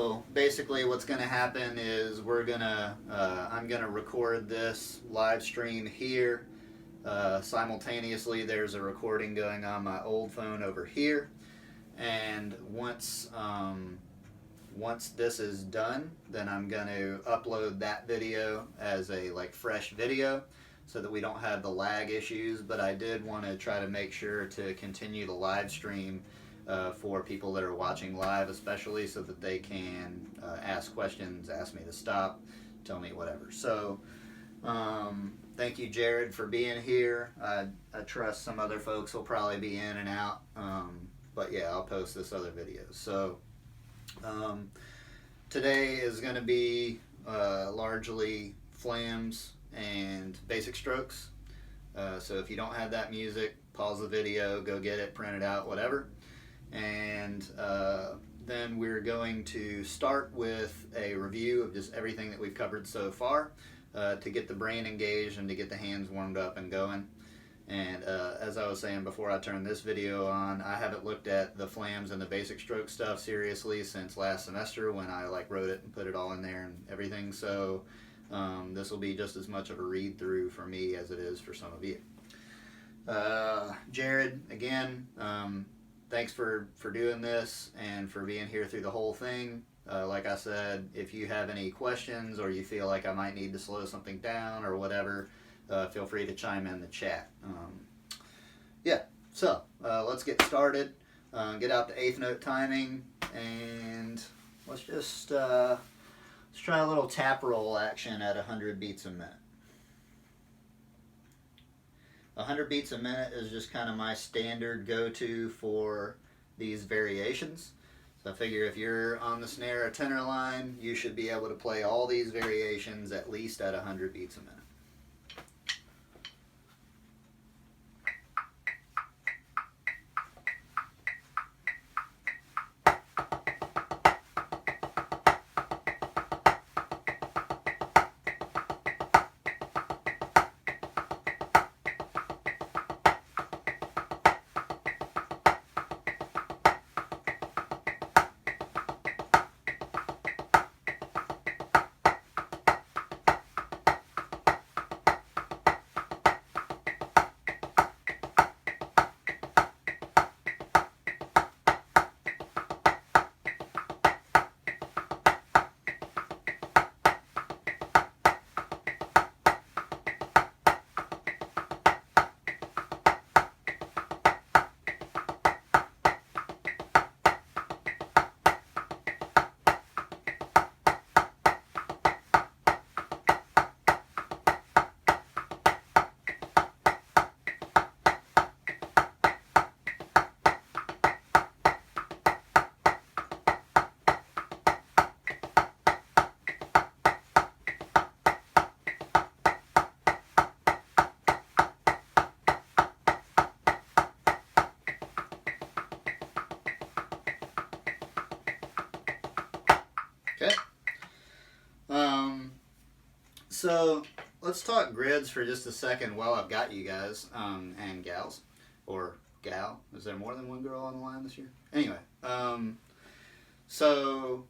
So basically what's going to happen is I'm going to record this live stream here. Simultaneously there's a recording going on my old phone over here, and once this is done, then I'm going to upload that video as a fresh video so that we don't have the lag issues. But I did want to try to make sure to continue the live stream for people that are watching live, especially so that they can ask questions, ask me to stop, tell me whatever. So thank you, Jared, for being here. I trust some other folks will probably be in and out, but yeah, I'll post this other video. So today is going to be largely flams and basic strokes. So if you don't have that music, pause the video, go get it, print it out, whatever. And then we're going to start with a review of just everything that we've covered so far to get the brain engaged and to get the hands warmed up and going. And as I was saying before I turned this video on, I haven't looked at the flams and the basic stroke stuff seriously since last semester when I wrote it and put it all in there and everything. So this will be just as much of a read through for me as it is for some of you. Jared, again, thanks for doing this and for being here through the whole thing. Like I said, if you have any questions or you feel like I might need to slow something down or whatever, feel free to chime in the chat. Yeah, so let's get started. Get out the eighth note timing, and let's just let's try a little tap roll action at 100 beats a minute. 100 beats a minute is just kind of my standard go-to for these variations. So I figure if you're on the snare or tenor line, you should be able to play all these variations at least at 100 beats a minute. Okay. So let's talk grids for just a second while I've got you guys and gals, or gal. Is there more than one girl on the line this year? Anyway, so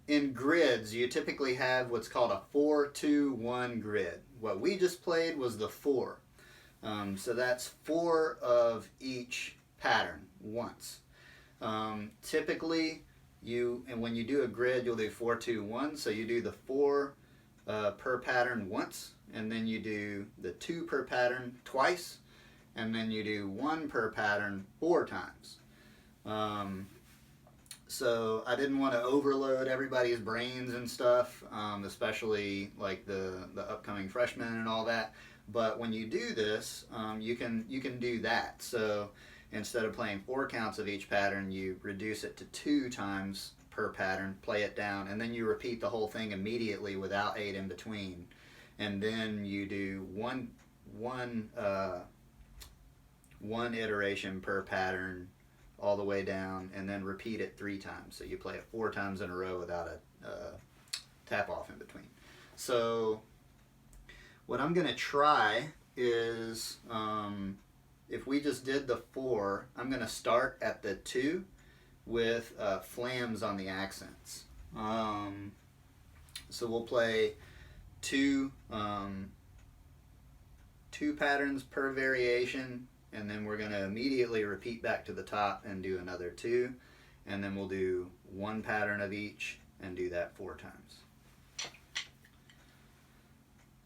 in grids you typically have what's called a 4-2-1 grid. What we just played was the 4. So that's 4 of each pattern once. Typically when you do a grid, you'll do 4-2-1. So you do the 4 per pattern once, and then you do the 2 per pattern twice, and then you do 1 per pattern 4 times. So I didn't want to overload everybody's brains and stuff, especially like the upcoming freshmen and all that. But when you do this, you can do that. So instead of playing 4 counts of each pattern, you reduce it to 2 times per pattern, play it down, and then you repeat the whole thing immediately without 8 in between. And then you do one iteration per pattern all the way down, and then repeat it 3 times. So you play it 4 times in a row without a tap off in between. So what I'm going to try is if we just did the 4, I'm going to start at the 2 with flams on the accents. So we'll play two patterns per variation, and then we're going to immediately repeat back to the top and do another 2, and then we'll do 1 pattern of each and do that 4 times.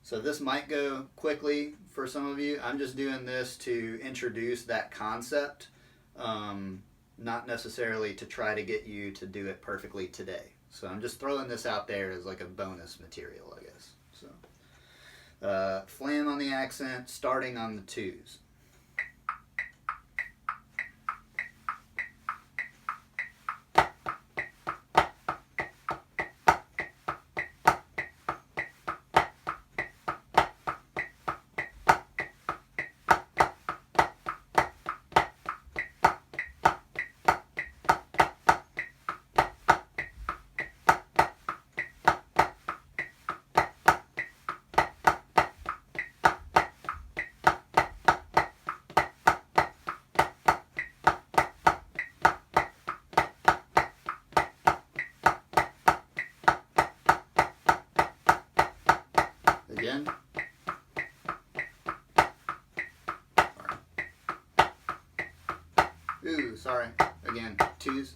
So this might go quickly for some of you. I'm just doing this to introduce that concept, not necessarily to try to get you to do it perfectly today. So I'm just throwing this out there as like a bonus material, I guess. So flam on the accent, starting on the 2s. Again. Ooh, sorry. Again, 2s.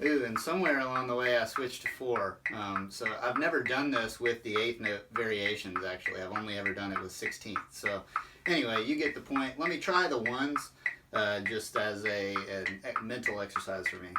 Ooh, and somewhere along the way I switched to 4. So I've never done this with the 8th note variations, actually. I've only ever done it with 16th. So anyway, you get the point. Let me try the 1s just as a mental exercise for me.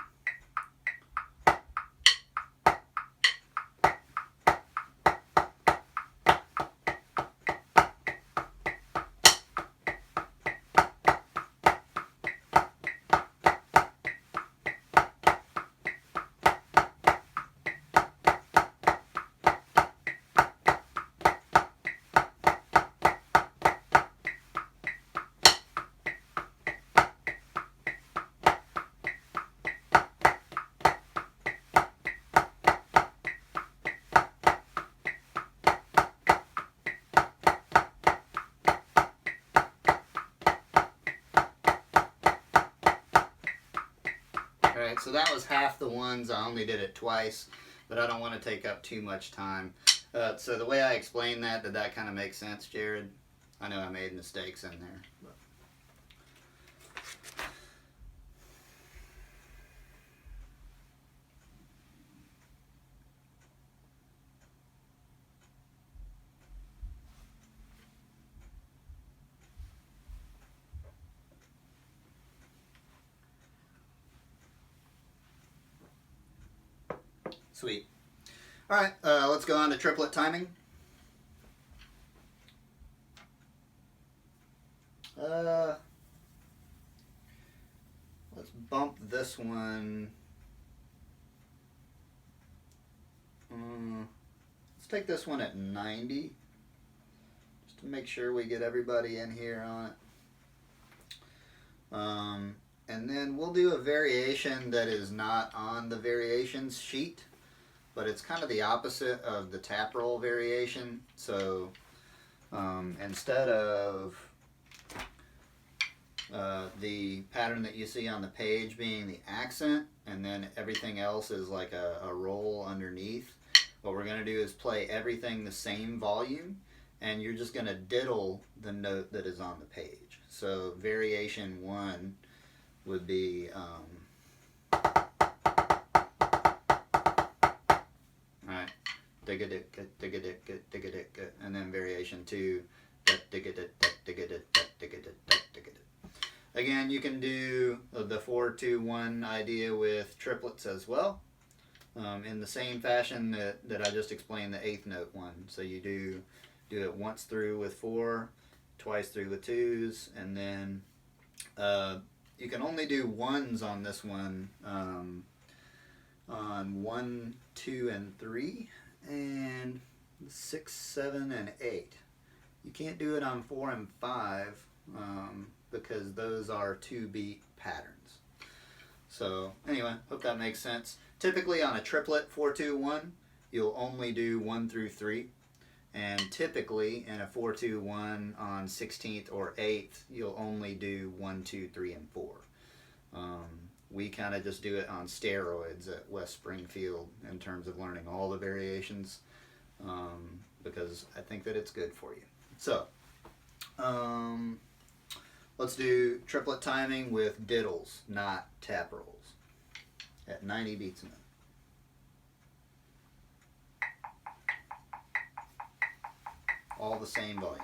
Alright, so that was half the 1s. I only did it twice, but I don't want to take up too much time. So the way I explained that, did that kind of make sense, Jared? I know I made mistakes in there. But. Sweet. All right, let's go on to triplet timing. Let's bump this one. Let's take this one at 90, just to make sure we get everybody in here on it. And then we'll do a variation that is not on the variations sheet, but it's kind of the opposite of the tap roll variation. So instead of the pattern that you see on the page being the accent, and then everything else is like a roll underneath, what we're going to do is play everything the same volume, and you're just going to diddle the note that is on the page. So variation 1 would be alright, digga-dick, digga-dick, digga-dick, and then variation 2, digga-dick, digga-dick, digga-dick, digga-dick. Again, you can do the 4-2-1 idea with triplets as well. in the same fashion that I just explained the eighth note one. So you do it once through with 4, twice through with 2s, and then you can only do 1s on this one, on 1, 2, and 3, and 6, 7, and 8. You can't do it on 4 and 5 because those are 2-beat patterns. So anyway, hope that makes sense. Typically on a triplet 4-2-1, you'll only do 1 through 3. And typically in a 4-2-1 on 16th or 8th, you'll only do 1, 2, 3, and 4. We kind of just do it on steroids at West Springfield in terms of learning all the variations, because I think that it's good for you. So let's do triplet timing with diddles, not tap rolls, at 90 beats a minute. All the same volume.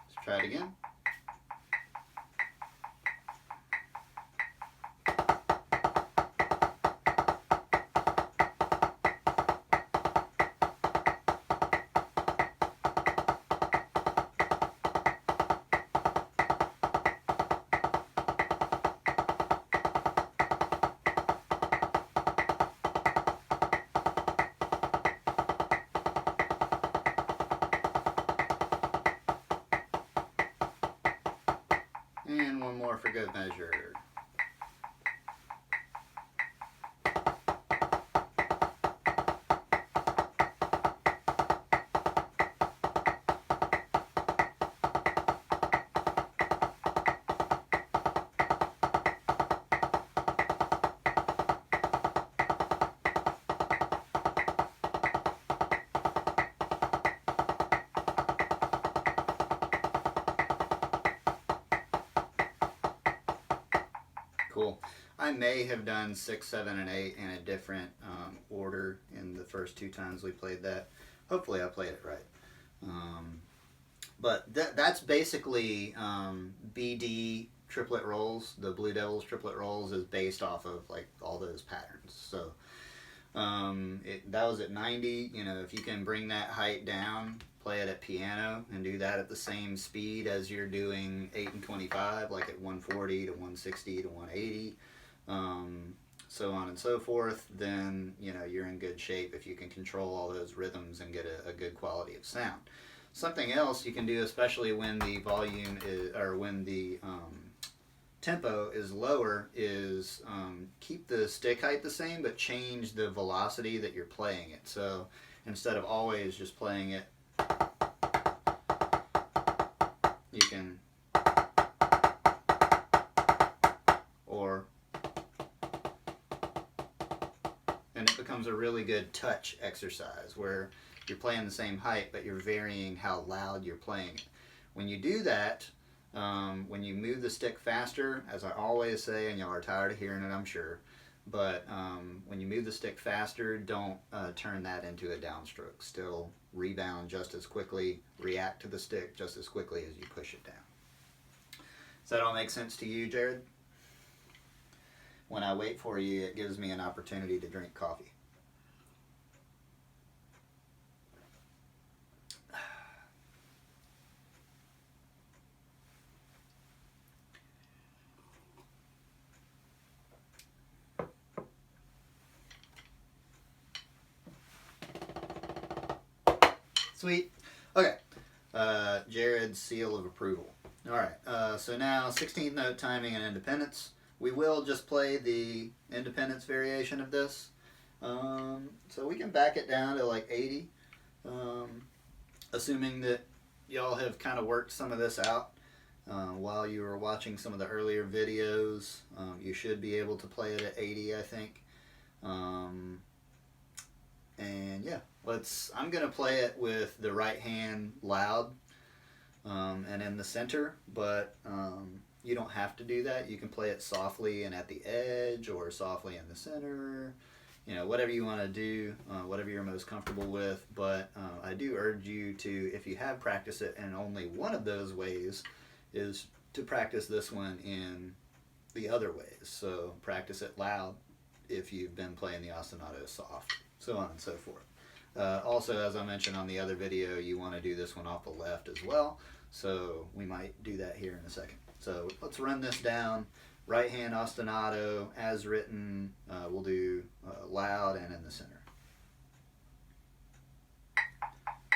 Let's try it again. And one more for good measure. Cool. I may have done 6, 7, and 8 in a different order in the first 2 times we played that. Hopefully I played it right. But that's basically BD triplet rolls. The Blue Devils triplet rolls is based off of like all those patterns. So that was at 90. You know, if you can bring that height down, play it at piano and do that at the same speed as you're doing 8 and 25, like at 140 to 160 to 180, so on and so forth, then you know you're in good shape if you can control all those rhythms and get a good quality of sound. Something else you can do, especially when the volume is, or when the tempo is lower, is keep the stick height the same but change the velocity that you're playing it. So instead of always just playing it, you can, or, and it becomes a really good touch exercise where you're playing the same height but you're varying how loud you're playing it. When you do that, when you move the stick faster, as I always say, and y'all are tired of hearing it, I'm sure, but when you move the stick faster, don't turn that into a downstroke. Still rebound just as quickly, react to the stick just as quickly as you push it down. Does that all make sense to you, Jared? When I wait for you, it gives me an opportunity to drink coffee. Sweet. Okay. Jared's seal of approval. All right. So now 16th note timing and independence. We will just play the independence variation of this. So we can back it down to like 80, assuming that y'all have kind of worked some of this out while you were watching some of the earlier videos. You should be able to play it at 80, I think. And yeah, I'm going to play it with the right hand loud and in the center, but you don't have to do that. You can play it softly and at the edge, or softly in the center, you know, whatever you want to do, whatever you're most comfortable with. But I do urge you to, if you have practiced it in only one of those ways, is to practice this one in the other ways. So practice it loud if you've been playing the ostinato soft, so on and so forth. Also, as I mentioned on the other video, you want to do this one off the left as well, so we might do that here in a second. So let's run this down. Right hand ostinato as written, we'll do loud and in the center.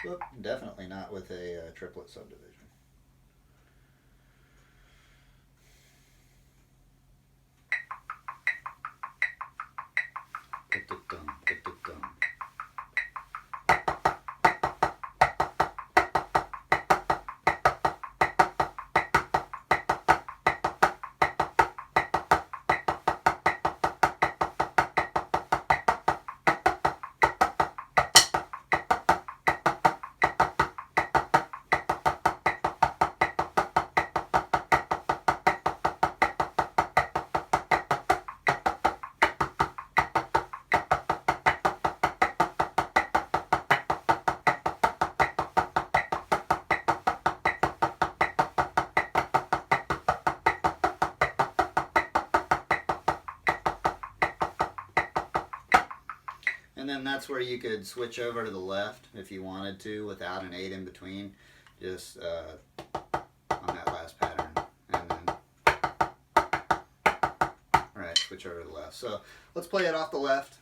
Whoop, definitely not with a triplet subdivision. Put the thumb, put the thumb. And then that's where you could switch over to the left if you wanted to without an 8 in between, just on that last pattern. And then, alright, switch over to the left. So let's play it off the left.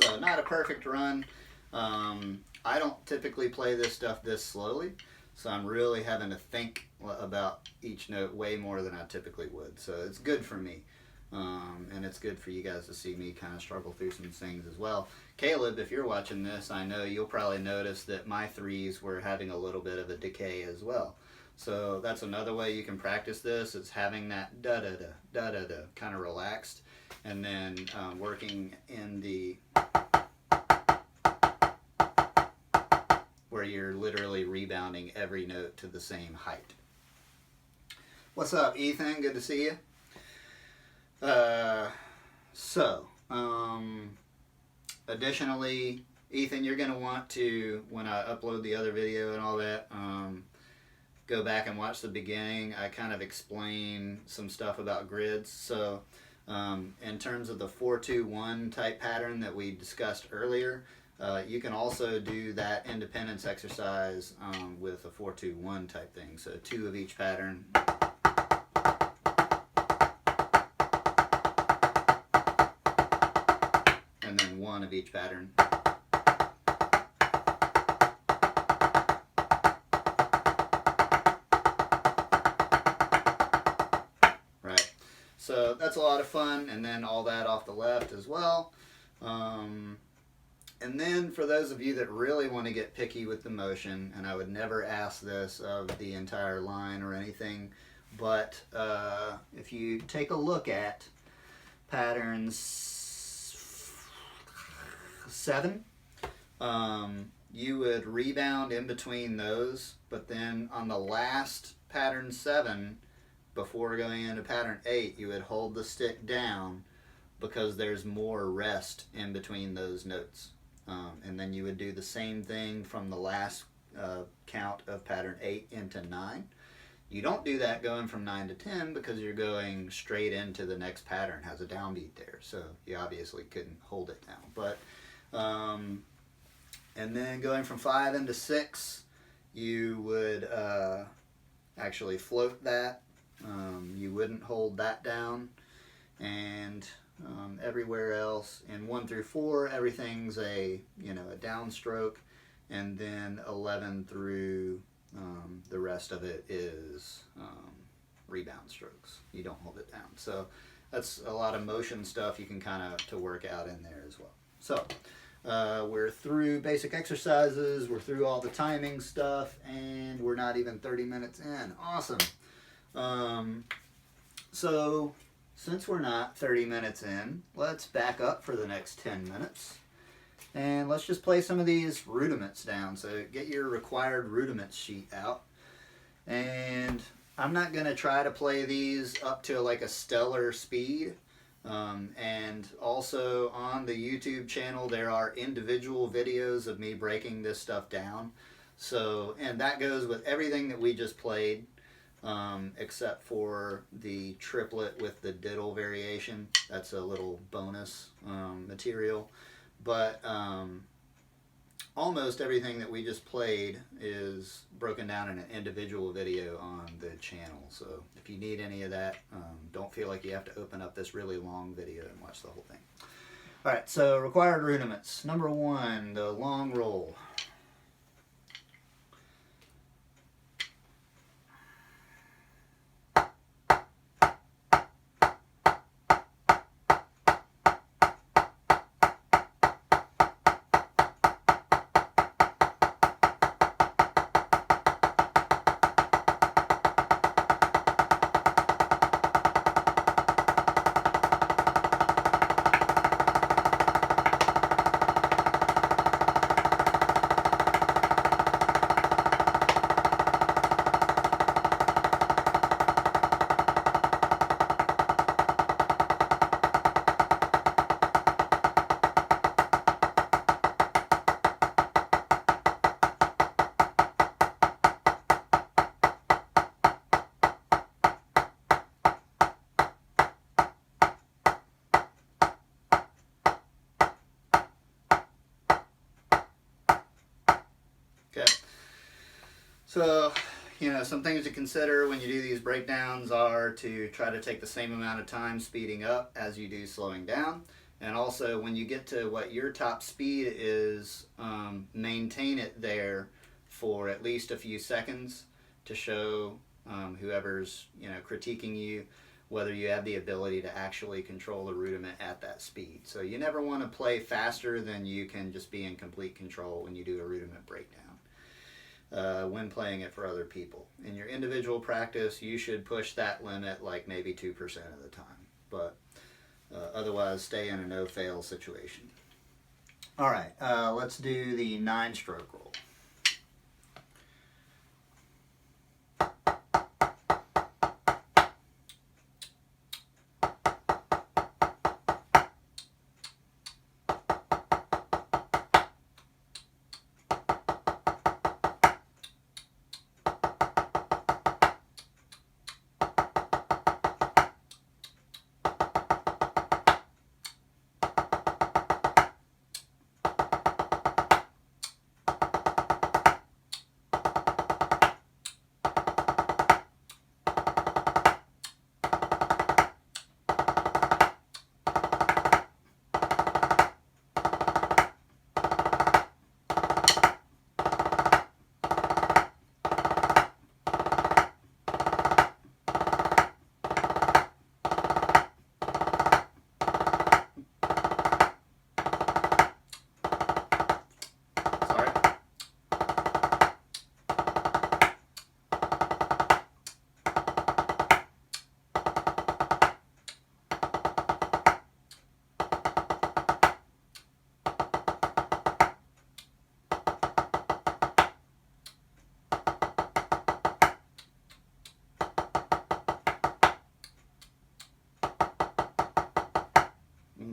So not a perfect run. I don't typically play this stuff this slowly, so I'm really having to think about each note way more than I typically would. So it's good for me, and it's good for you guys to see me kind of struggle through some things as well. Caleb, if you're watching this, I know you'll probably notice that my threes were having a little bit of a decay as well. So that's another way you can practice this. It's having that da-da-da, da-da-da kind of relaxed, and then working in the where you're literally rebounding every note to the same height. What's up, Ethan? Good to see you. Additionally, Ethan, you're going to want to, when I upload the other video and all that, go back and watch the beginning. I kind of explain some stuff about grids. So in terms of the 4-2-1 type pattern that we discussed earlier, you can also do that independence exercise with a 4-2-1 type thing. So 2 of each pattern. And then 1 of each pattern. Right. So that's a lot of fun, and then all that off the left as well. And then for those of you that really want to get picky with the motion, and I would never ask this of the entire line or anything, but if you take a look at patterns 7, you would rebound in between those, but then on the last pattern 7, before going into pattern 8, you would hold the stick down because there's more rest in between those notes. And then you would do the same thing from the last count of pattern 8 into 9. You don't do that going from 9 to 10 because you're going straight into the next pattern, has a downbeat there, so you obviously couldn't hold it down. But and then going from 5 into 6, you would actually float that. You wouldn't hold that down, and everywhere else in 1 through 4, everything's a downstroke, and then 11 through the rest of it is rebound strokes. You don't hold it down. So that's a lot of motion stuff you can kind of to work out in there as well. So we're through basic exercises, we're through all the timing stuff, and we're not even 30 minutes in. Awesome. So since we're not 30 minutes in, let's back up for the next 10 minutes. And let's just play some of these rudiments down. So get your required rudiments sheet out. And I'm not going to try to play these up to like a stellar speed. And also on the YouTube channel, there are individual videos of me breaking this stuff down. So, and that goes with everything that we just played, except for the triplet with the diddle variation. That's a little bonus material. But almost everything that we just played is broken down in an individual video on the channel. So if you need any of that, don't feel like you have to open up this really long video and watch the whole thing. All right, so required rudiments. Number 1, the long roll. Okay, so some things to consider when you do these breakdowns are to try to take the same amount of time speeding up as you do slowing down, and also when you get to what your top speed is, maintain it there for at least a few seconds to show whoever's critiquing you whether you have the ability to actually control the rudiment at that speed. So you never want to play faster than you can just be in complete control when you do a rudiment breakdown. When playing it for other people. In your individual practice, you should push that limit like maybe 2% of the time, but otherwise stay in a no-fail situation. All right, let's do the 9-stroke roll.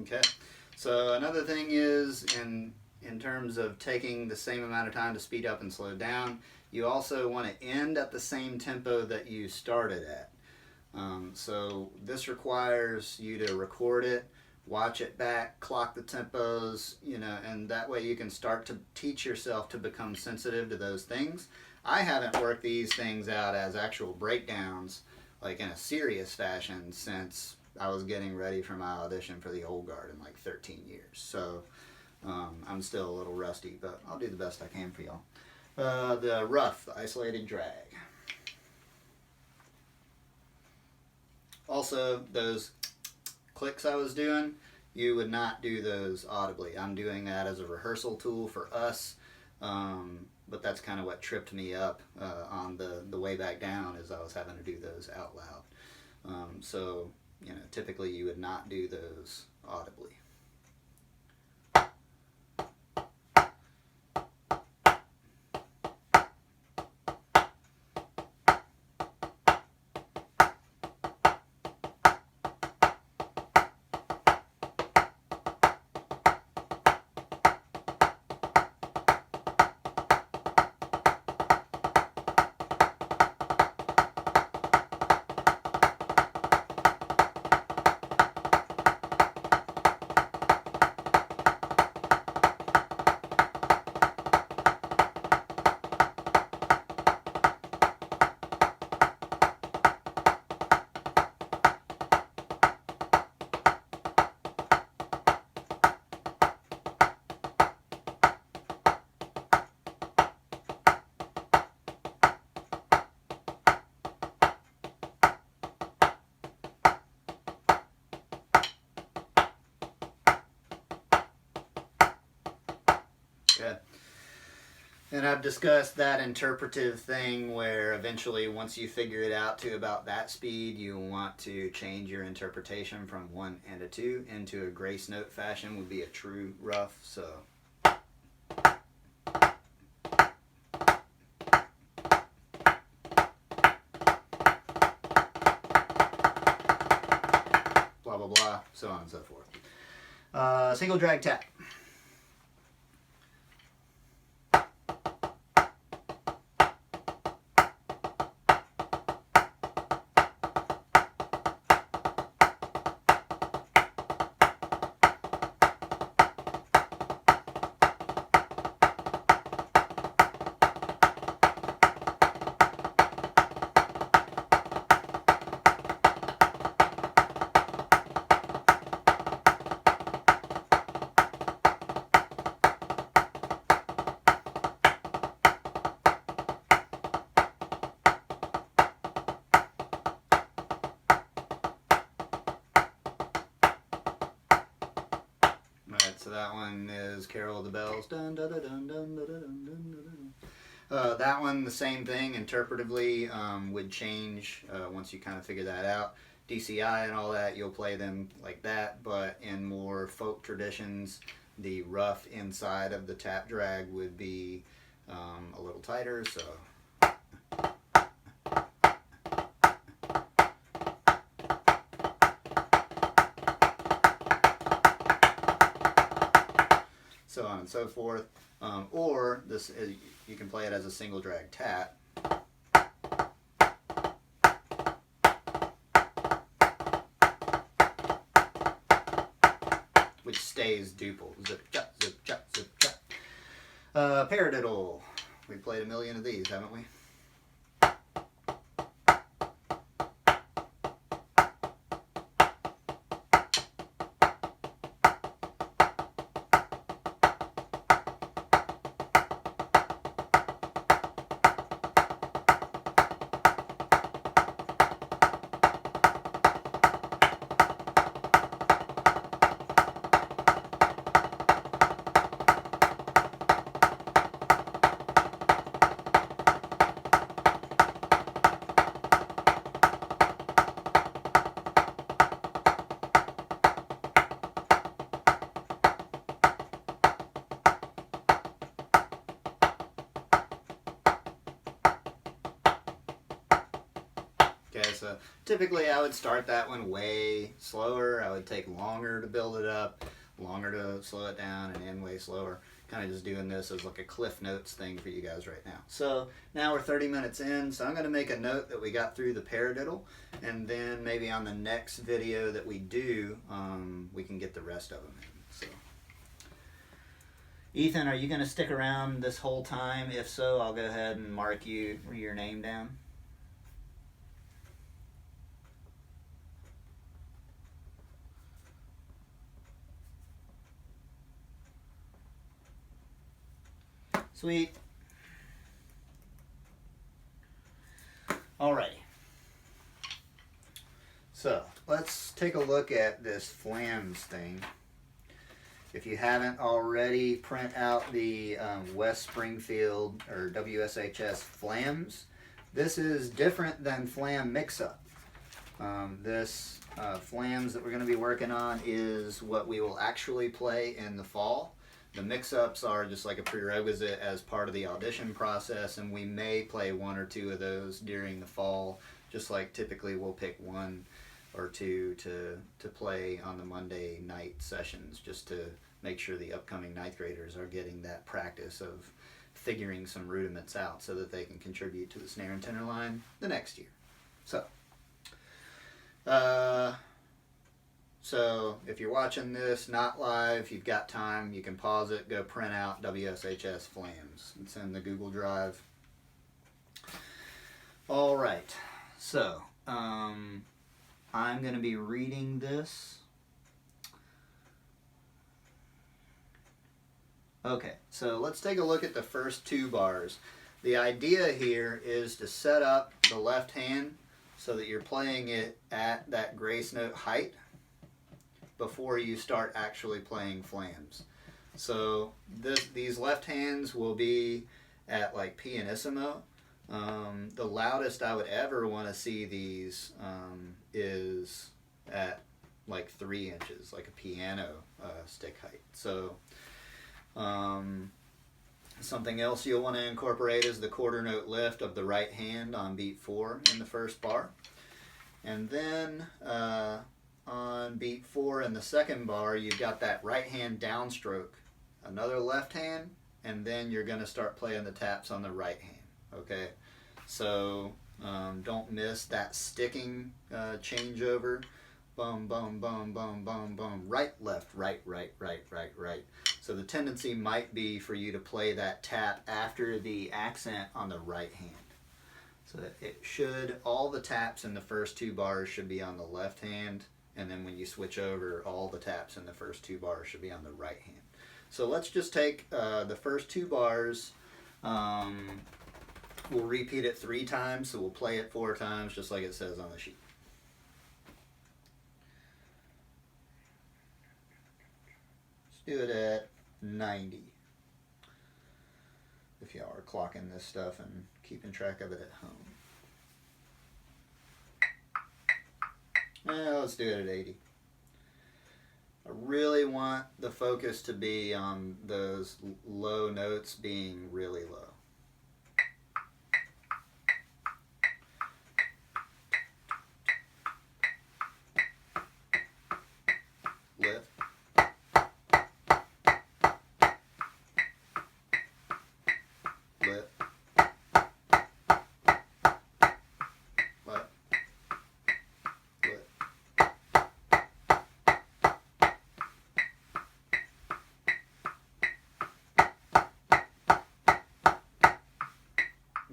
Okay, so another thing is in terms of taking the same amount of time to speed up and slow down, you also want to end at the same tempo that you started at. So this requires you to record it, watch it back, clock the tempos, and that way you can start to teach yourself to become sensitive to those things. I haven't worked these things out as actual breakdowns, like in a serious fashion, since I was getting ready for my audition for the Old Guard in like 13 years. So I'm still a little rusty, but I'll do the best I can for y'all. The rough, the isolated drag. Also, those clicks I was doing, you would not do those audibly. I'm doing that as a rehearsal tool for us, but that's kind of what tripped me up on the way back down, is I was having to do those out loud. So, typically you would not do those audibly. Good. And I've discussed that interpretive thing where eventually, once you figure it out to about that speed, you want to change your interpretation from 1 and a 2 into a grace note fashion would be a true rough. So blah blah blah, so on and so forth. Single drag tap. So that one is Carol of the Bells. Dun, dun, dun, dun, dun, dun, dun, dun. That one, the same thing, interpretively would change once you kind of figure that out. DCI and all that, you'll play them like that, but in more folk traditions, the rough inside of the tap drag would be a little tighter, so... so on and so forth. Or this is, you can play it as a single drag tap. Which stays duple. Zip, chop, zip, chop, zip, chop. Paradiddle. We played a million of these, haven't we? Okay, so typically I would start that one way slower. I would take longer to build it up. longer to slow it down and end way slower. Kind of just doing this as like a Cliff Notes thing for you guys right now. So now we're 30 minutes in, so I'm going to make a note that we got through the paradiddle, and then maybe on the next video that we do, we can get the rest of them in. So, Ethan, are you going to stick around this whole time? If so, I'll go ahead and mark your name down. Sweet. Alrighty. So let's take a look at this flams thing. If you haven't already, print out the West Springfield or WSHS flams. This is different than flam mix-up. This flams that we're going to be working on is what we will actually play in the fall. The mix-ups are just like a prerequisite as part of the audition process, and we may play one or two of those during the fall, just like typically we'll pick one or two to play on the Monday night sessions, just to make sure the upcoming ninth graders are getting that practice of figuring some rudiments out so that they can contribute to the snare and tenor line the next year. So if you're watching this not live, you've got time, you can pause it, go print out WSHS flams. It's in the Google Drive. All right, so I'm going to be reading this. Okay, so let's take a look at the first two bars. The idea here is to set up the left hand so that you're playing it at that grace note height before you start actually playing flams. So these left hands will be at like pianissimo. The loudest I would ever want to see these is at like 3 inches, like a piano stick height. So something else you'll want to incorporate is the quarter note lift of the right hand on beat 4 in the first bar. And then on beat 4 in the second bar, you've got that right hand downstroke, another left hand, and then you're going to start playing the taps on the right hand. Okay, so don't miss that sticking changeover. Bum, bum, bum, bum, bum, bum. Right, left, right, right, right, right, right. So the tendency might be for you to play that tap after the accent on the right hand. So that it should, all the taps in the first two bars should be on the left hand, and then when you switch over, all the taps in the first two bars should be on the right hand. So let's just take the first two bars. We'll repeat it 3 times, so we'll play it 4 times, just like it says on the sheet. Let's do it at 90. If y'all are clocking this stuff and keeping track of it at home. Let's do it at 80. I really want the focus to be on those low notes being really low. Lift. Lift. Lift. Lift.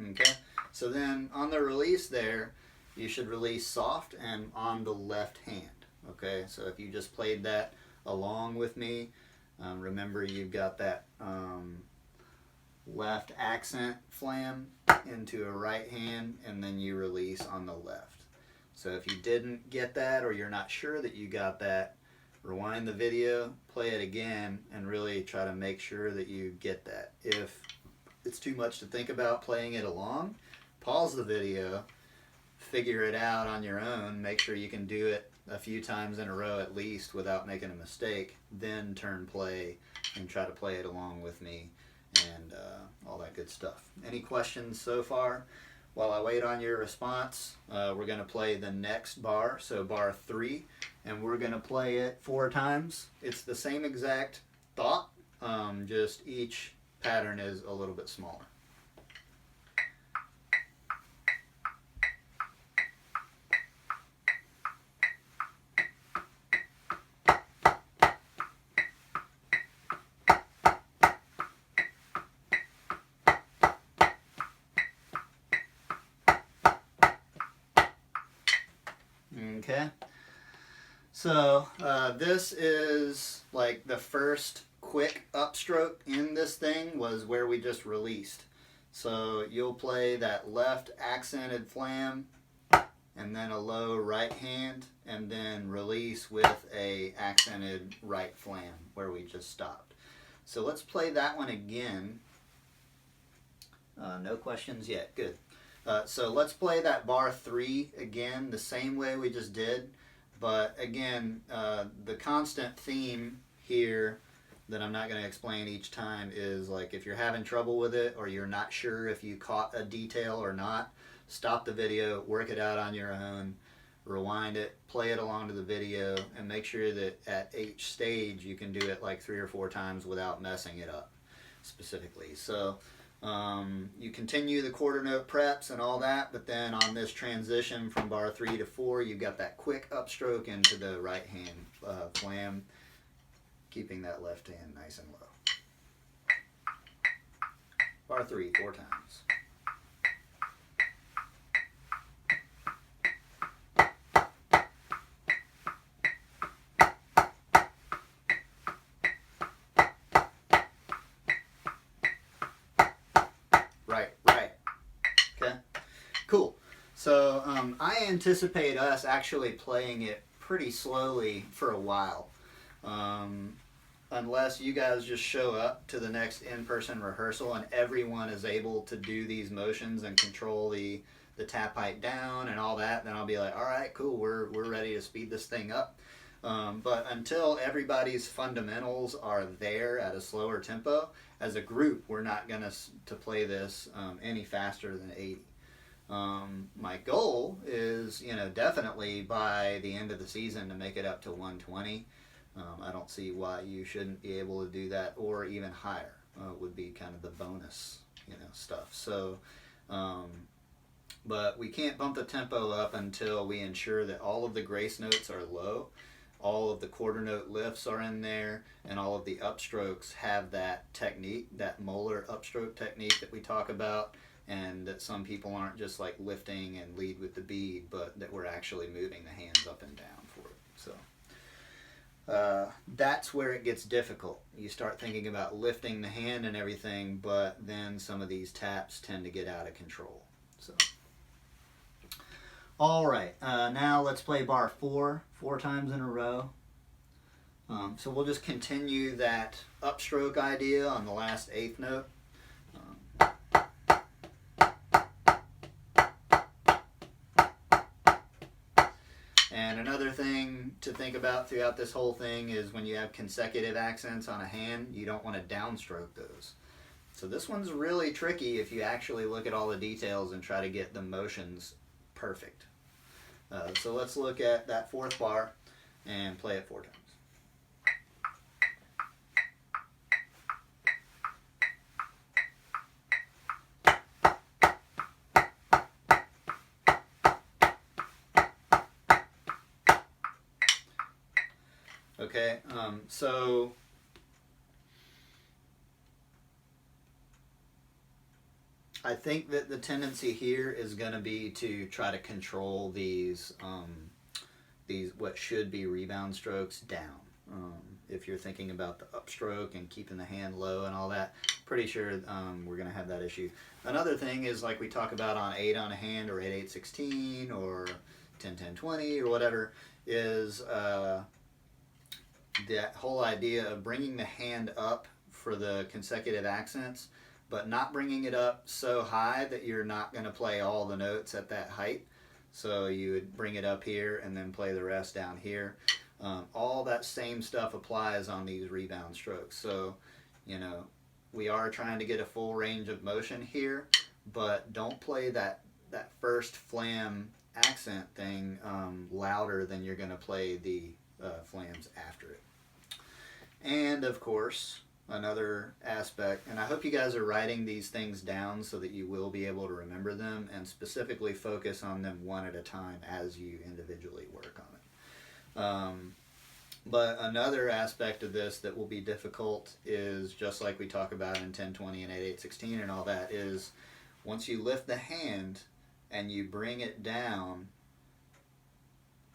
Okay, so then on the release there, you should release soft and on the left hand. Okay, so if you just played that along with me, remember you've got that left accent flam into a right hand, and then you release on the left. So if you didn't get that, or you're not sure that you got that, rewind the video, play it again, and really try to make sure that you get that. If it's too much to think about playing it along, pause the video, figure it out on your own, make sure you can do it a few times in a row at least without making a mistake, then turn play and try to play it along with me and all that good stuff. Any questions so far? While I wait on your response, we're going to play the next bar, so bar 3. and we're going to play it 4 times. It's the same exact thought, just each pattern is a little bit smaller. Okay, so this is like the first quick upstroke in this thing was where we just released. So you'll play that left accented flam and then a low right hand and then release with a accented right flam where we just stopped. So let's play that one again. No questions yet, good. So let's play that bar 3 again the same way we just did, but again the constant theme here that I'm not going to explain each time is like if you're having trouble with it or you're not sure if you caught a detail or not, stop the video, work it out on your own, rewind it, play it along to the video, and make sure that at each stage you can do it like 3 or 4 times without messing it up specifically. So you continue the quarter note preps and all that, but then on this transition from bar 3 to 4, you've got that quick upstroke into the right hand flam, keeping that left hand nice and low. Bar 3, 4 times. Right. Okay, cool. So I anticipate us actually playing it pretty slowly for a while. Unless you guys just show up to the next in-person rehearsal and everyone is able to do these motions and control the tap height down and all that, then I'll be like, all right, cool, we're ready to speed this thing up. But until everybody's fundamentals are there at a slower tempo, as a group, we're not going to play this any faster than 80. My goal is, definitely by the end of the season to make it up to 120. I don't see why you shouldn't be able to do that, or even higher would be kind of the bonus, stuff. So, but we can't bump the tempo up until we ensure that all of the grace notes are low, all of the quarter note lifts are in there, and all of the upstrokes have that technique, that molar upstroke technique that we talk about, and that some people aren't just like lifting and lead with the bead, but that we're actually moving the hands up and down for it. So that's where it gets difficult. You start thinking about lifting the hand and everything, but then some of these taps tend to get out of control. So, all right, now let's play bar 4 times in a row. So we'll just continue that upstroke idea on the last 8th note. And another thing to think about throughout this whole thing is when you have consecutive accents on a hand, you don't want to downstroke those. So this one's really tricky if you actually look at all the details and try to get the motions perfect. So let's look at that 4th bar and play it 4 times. Okay, so I think that the tendency here is going to be to try to control these what should be rebound strokes down. If you're thinking about the upstroke and keeping the hand low and all that, pretty sure we're going to have that issue. Another thing is like we talk about on 8 on a hand or 8-8-16 or 10-10-20 or whatever, is that whole idea of bringing the hand up for the consecutive accents, but not bringing it up so high that you're not going to play all the notes at that height. So you would bring it up here and then play the rest down here. All that same stuff applies on these rebound strokes. So, we are trying to get a full range of motion here, but don't play that first flam accent thing louder than you're going to play the flams after it. And of course, another aspect, and I hope you guys are writing these things down so that you will be able to remember them and specifically focus on them one at a time as you individually work on it. But another aspect of this that will be difficult is, just like we talk about in 10/20 and 8/8/16 and all that, is once you lift the hand and you bring it down,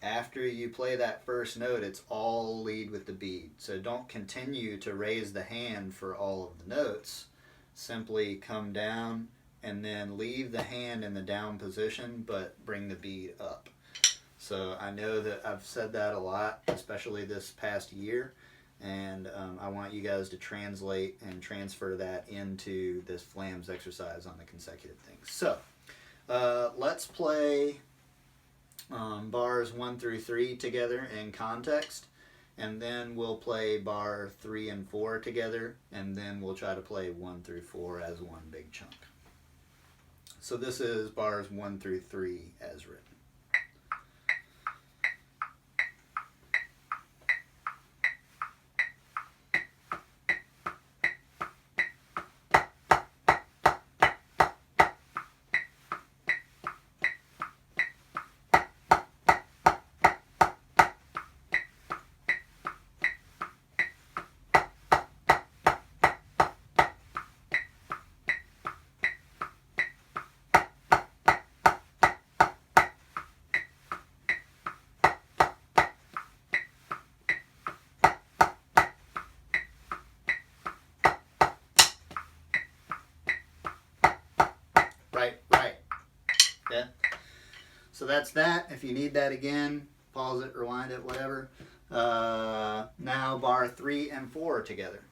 after you play that first note, it's all lead with the bead. So don't continue to raise the hand for all of the notes. Simply come down and then leave the hand in the down position, but bring the bead up. So I know that I've said that a lot, especially this past year, and I want you guys to translate and transfer that into this flams exercise on the consecutive things. So let's play bars 1 through 3 together in context, and then we'll play bar 3 and 4 together, and then we'll try to play 1 through 4 as one big chunk. So this is bars 1 through 3 as written. Right. Yeah. So that's that. If you need that again, pause it, rewind it, whatever. Now bar 3 and 4 together.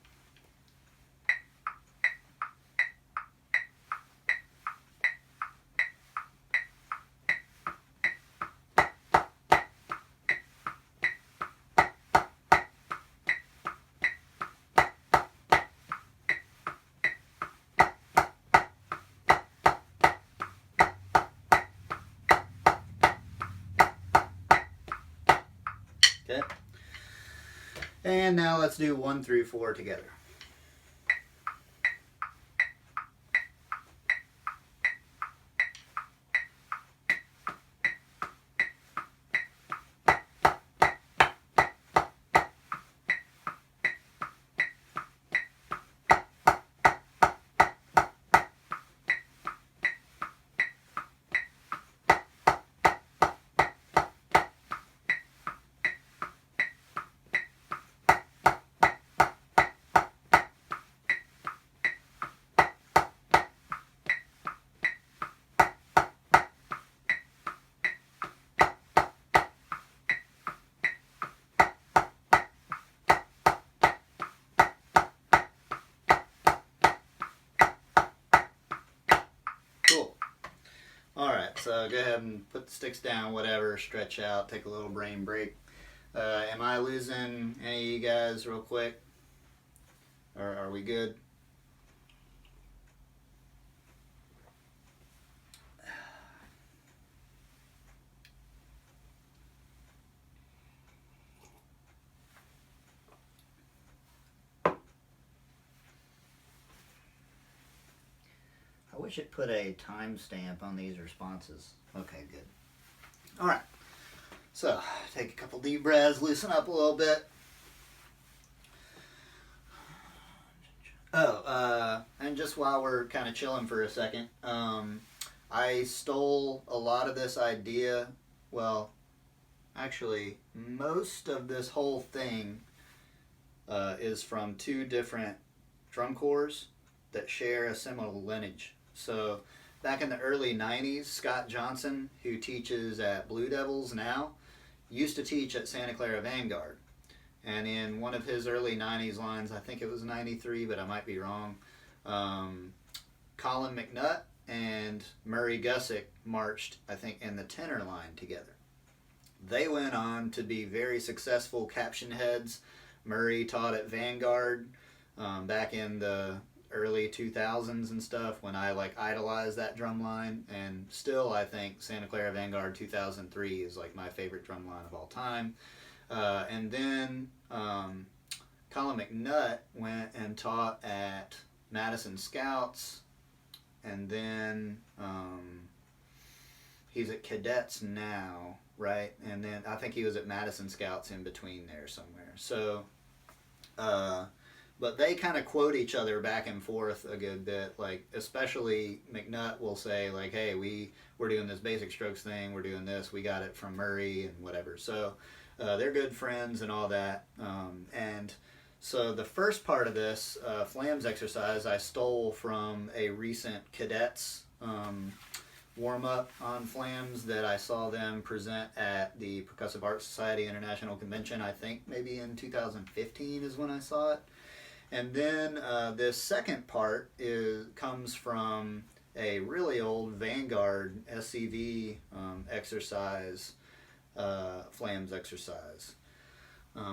Okay. And now let's do 1 through 4 together. Cool. Alright, so go ahead and put the sticks down, whatever, stretch out, take a little brain break. Am I losing any of you guys real quick? Or are we good? I wish it put a timestamp on these responses. Okay, good. All right. So, take a couple deep breaths, loosen up a little bit. And just while we're kind of chilling for a second, I stole a lot of this idea. Well, actually, most of this whole thing is from 2 different drum corps that share a similar lineage. So back in the early 90s, Scott Johnson, who teaches at Blue Devils now, used to teach at Santa Clara Vanguard. And in one of his early 90s lines, I think it was 93, but I might be wrong, Colin McNutt and Murray Gussick marched, I think, in the tenor line together. They went on to be very successful caption heads. Murray taught at Vanguard back in the early 2000s and stuff when I like idolized that drum line, and still I think Santa Clara Vanguard 2003 is like my favorite drum line of all time. And then Colin McNutt went and taught at Madison Scouts, and then he's at Cadets now, right? And then I think he was at Madison Scouts in between there somewhere. So, but they kind of quote each other back and forth a good bit. Like, especially McNutt will say, like, hey, we're doing this basic strokes thing, we're doing this, we got it from Murray and whatever. So they're good friends and all that. And so the first part of this flams exercise I stole from a recent Cadets warm-up on flams that I saw them present at the Percussive Arts Society International Convention. I think maybe in 2015 is when I saw it. And then this second part comes from a really old Vanguard SCV exercise, flams exercise.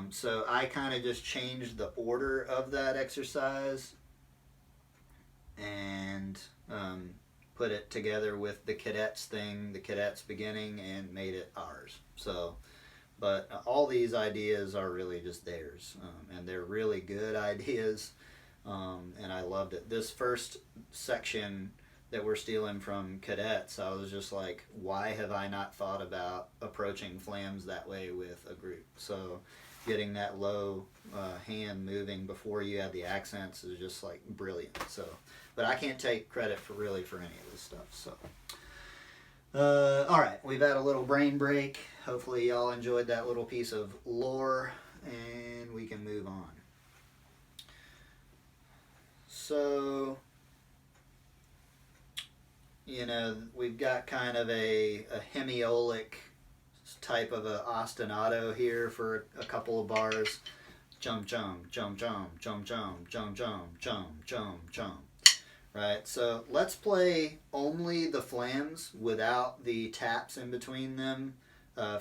So I kind of just changed the order of that exercise and put it together with the Cadets thing, the Cadets beginning, and made it ours. So, but all these ideas are really just theirs, and they're really good ideas, and I loved it. This first section that we're stealing from Cadets, I was just like, why have I not thought about approaching flams that way with a group? So getting that low hand moving before you add the accents is just like brilliant. So, but I can't take credit for any of this stuff. So, all right, we've had a little brain break. Hopefully y'all enjoyed that little piece of lore, and we can move on. So, you know, we've got kind of a hemiolic type of a ostinato here for a couple of bars. Jump, jump, jump, jump, jump, jump, jump, jump, jump, jump, jump. Right, so let's play only the flams without the taps in between them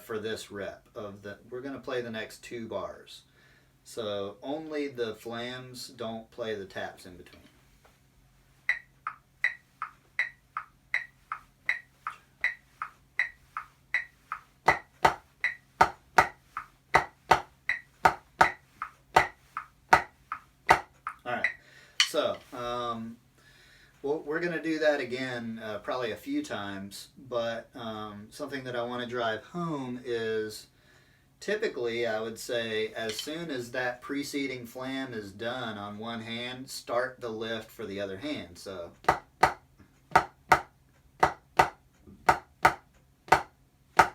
for this rep. We're going to play the next 2 bars. So only the flams, don't play the taps in between. Alright, so we're going to do that again probably a few times, but something that I want to drive home is typically I would say as soon as that preceding flam is done on one hand, start the lift for the other hand. So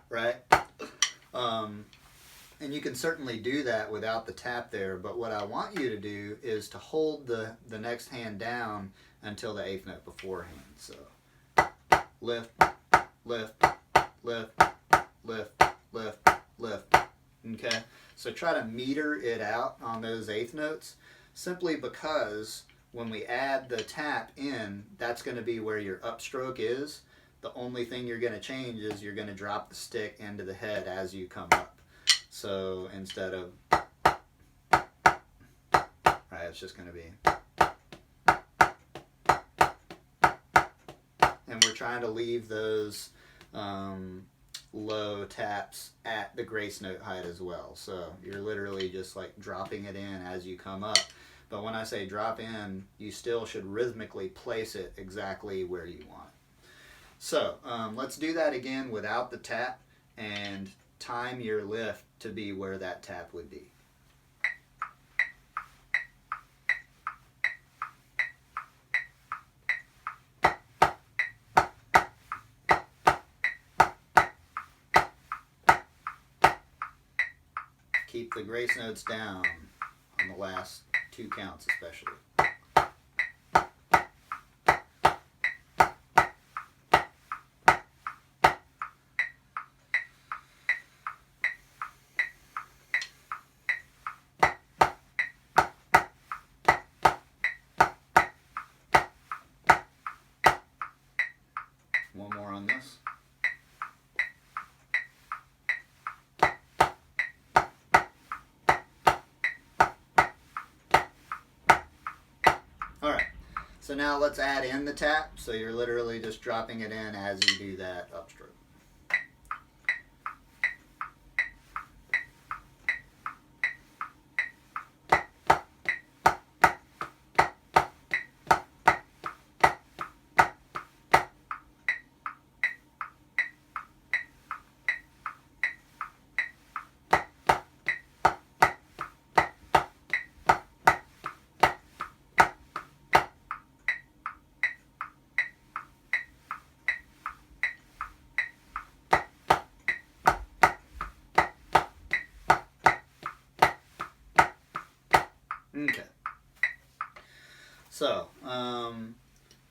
right? And you can certainly do that without the tap there, but what I want you to do is to hold the next hand down until the 8th note beforehand. So lift, lift, lift, lift, lift, lift. Okay? So try to meter it out on those 8th notes, simply because when we add the tap in, that's going to be where your upstroke is. The only thing you're going to change is you're going to drop the stick into the head as you come up. So instead of, right, it's just going to be, and we're trying to leave those low taps at the grace note height as well. So you're literally just like dropping it in as you come up. But when I say drop in, you still should rhythmically place it exactly where you want. So let's do that again without the tap, and time your lift to be where that tap would be. Keep the grace notes down on the last 2 counts especially. One more on this. So now let's add in the tap. So you're literally just dropping it in as you do that upstroke. Okay. So,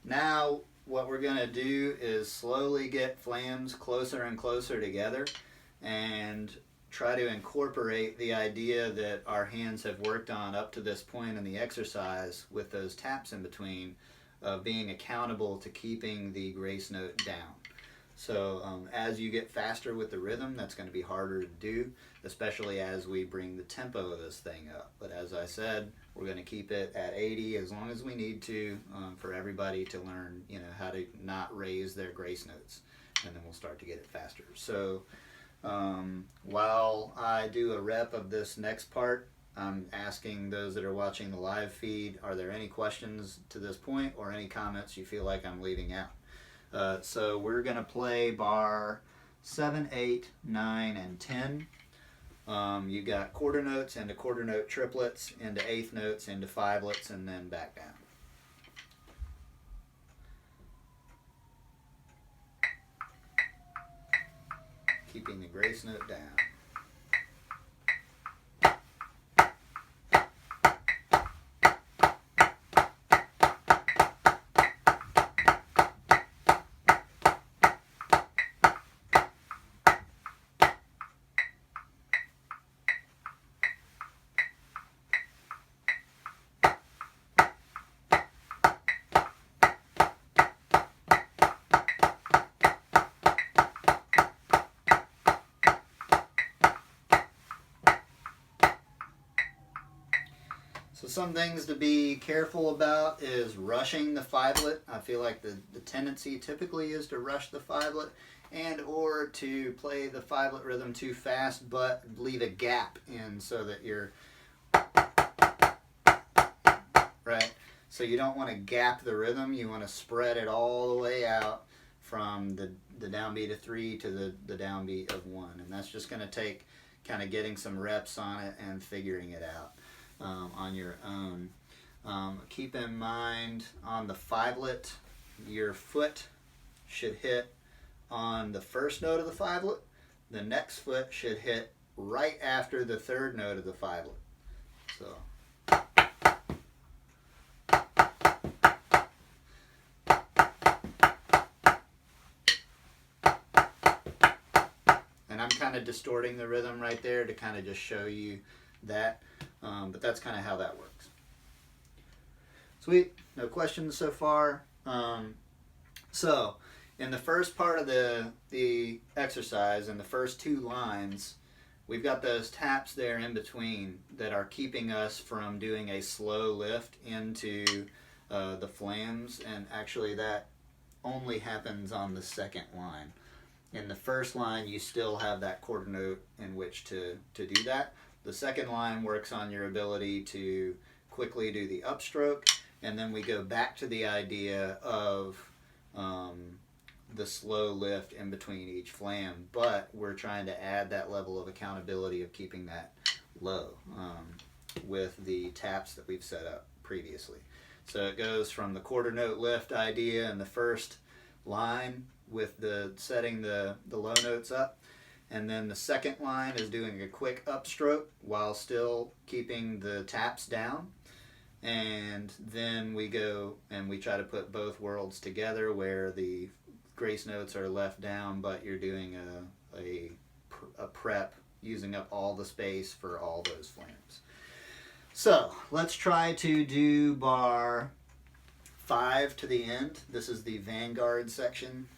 now what we're going to do is slowly get flams closer and closer together and try to incorporate the idea that our hands have worked on up to this point in the exercise with those taps in between, being accountable to keeping the grace note down. So as you get faster with the rhythm, that's going to be harder to do, especially as we bring the tempo of this thing up. But as I said, we're going to keep it at 80 as long as we need to, for everybody to learn, how to not raise their grace notes, and then we'll start to get it faster. So while I do a rep of this next part, I'm asking those that are watching the live feed, are there any questions to this point or any comments you feel like I'm leaving out? So we're going to play bar 7, 8, 9, and 10. You got quarter notes into quarter note triplets, into eighth notes, into fivelets, and then back down. Keeping the grace note down. So some things to be careful about is rushing the fivelet. I feel like the tendency typically is to rush the fivelet and or to play the fivelet rhythm too fast but leave a gap in so that you're right. So you don't want to gap the rhythm. You want to spread it all the way out from the downbeat of 3 to the downbeat of 1. And that's just going to take kind of getting some reps on it and figuring it out on your own. Keep in mind on the fivelet, your foot should hit on the first note of the fivelet. The next foot should hit right after the third note of the fivelet. So. And I'm kind of distorting the rhythm right there to kind of just show you that, but that's kind of how that works. Sweet, no questions so far. So in the first part of the exercise, in the first 2 lines, we've got those taps there in between that are keeping us from doing a slow lift into the flams, and actually that only happens on the second line. In the first line, you still have that quarter note in which to do that. The second line works on your ability to quickly do the upstroke, and then we go back to the idea of the slow lift in between each flam, but we're trying to add that level of accountability of keeping that low with the taps that we've set up previously. So it goes from the quarter note lift idea in the first line with the setting the low notes up, and then the second line is doing a quick upstroke while still keeping the taps down, and then we go and we try to put both worlds together where the grace notes are left down but you're doing a prep using up all the space for all those flams. So let's try to do bar 5 to the end. This is the Vanguard section.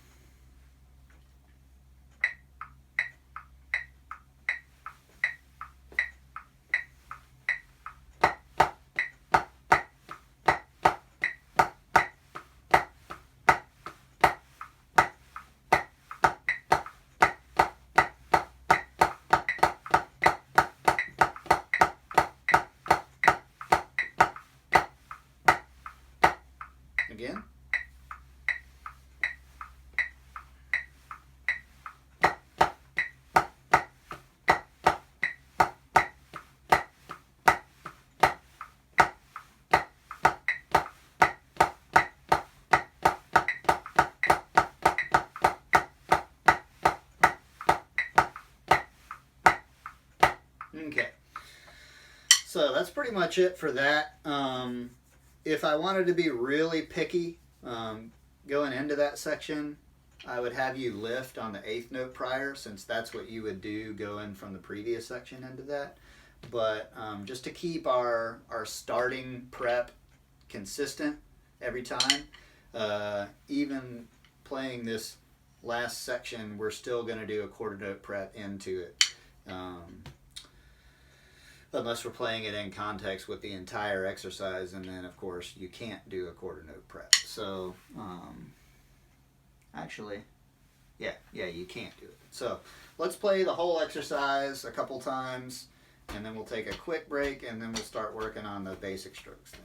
again. Okay, so that's pretty much it for that. If I wanted to be really picky going into that section, I would have you lift on the 8th note prior, since that's what you would do going from the previous section into that. But just to keep our starting prep consistent every time, even playing this last section, we're still going to do a quarter note prep into it. Unless we're playing it in context with the entire exercise, and then of course you can't do a quarter note prep. So actually, yeah, you can't do it. So let's play the whole exercise a couple times, and then we'll take a quick break, and then we'll start working on the basic strokes thing.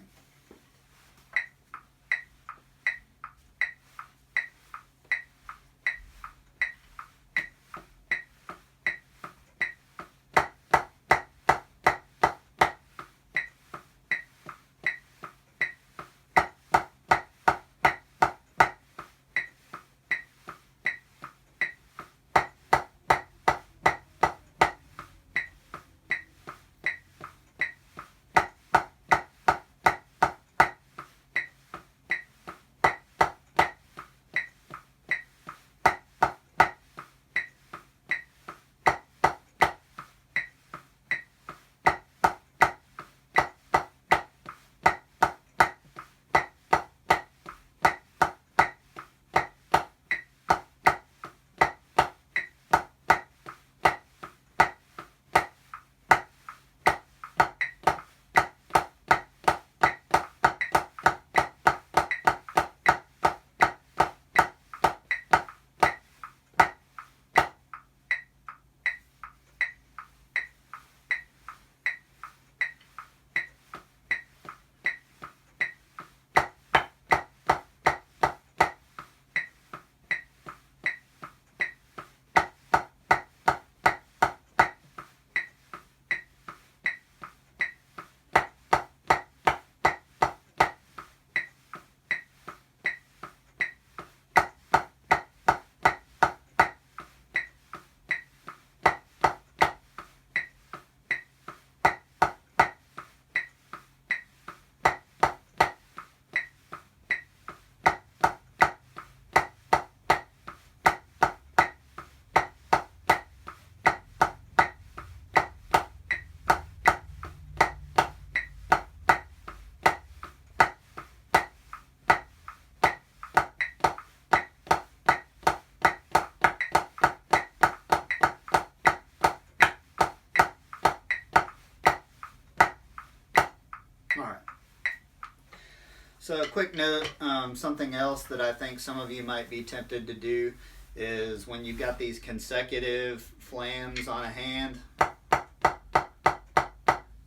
So a quick note, something else that I think some of you might be tempted to do is when you've got these consecutive flams on a hand,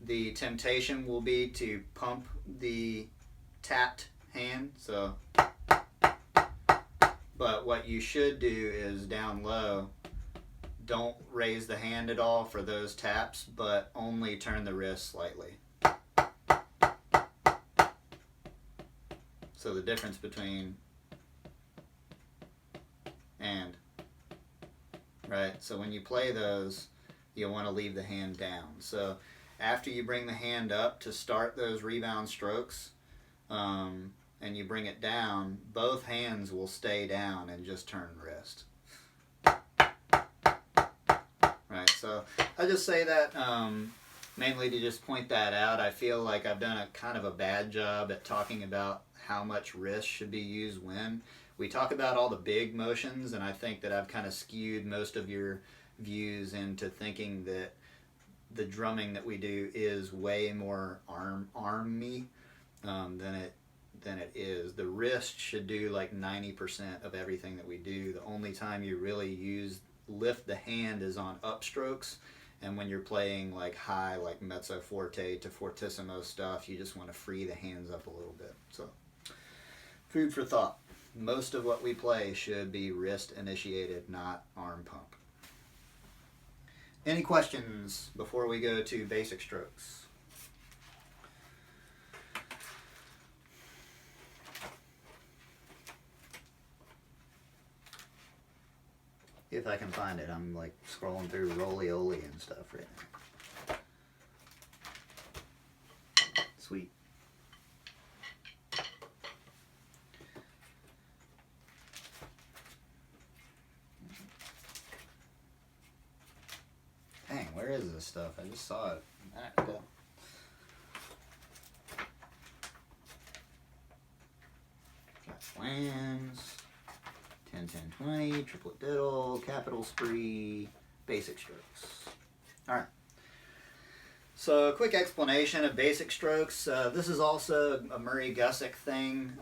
the temptation will be to pump the tapped hand. But what you should do is down low, don't raise the hand at all for those taps, but only turn the wrist slightly. So the difference between and, right? So when you play those, you'll want to leave the hand down. So after you bring the hand up to start those rebound strokes, and you bring it down, both hands will stay down and just turn wrist. Right, so I just say that mainly to just point that out. I feel like I've done a kind of a bad job at talking about how much wrist should be used when. We talk about all the big motions, and I think that I've kind of skewed most of your views into thinking that the drumming that we do is way more army than it is. The wrist should do like 90% of everything that we do. The only time you really lift the hand is on upstrokes, and when you're playing like high, like mezzo forte to fortissimo stuff, you just want to free the hands up a little bit. So food for thought. Most of what we play should be wrist initiated, not arm pump. Any questions before we go to basic strokes? If I can find it, I'm like scrolling through Roly-Oly and stuff right now. Sweet. Dang, where is this stuff? I just saw it a minute ago. Got flams. 10, 10, 20, triplet diddle, capital spree, basic strokes. Alright. So a quick explanation of basic strokes. This is also a Murray Gussick thing.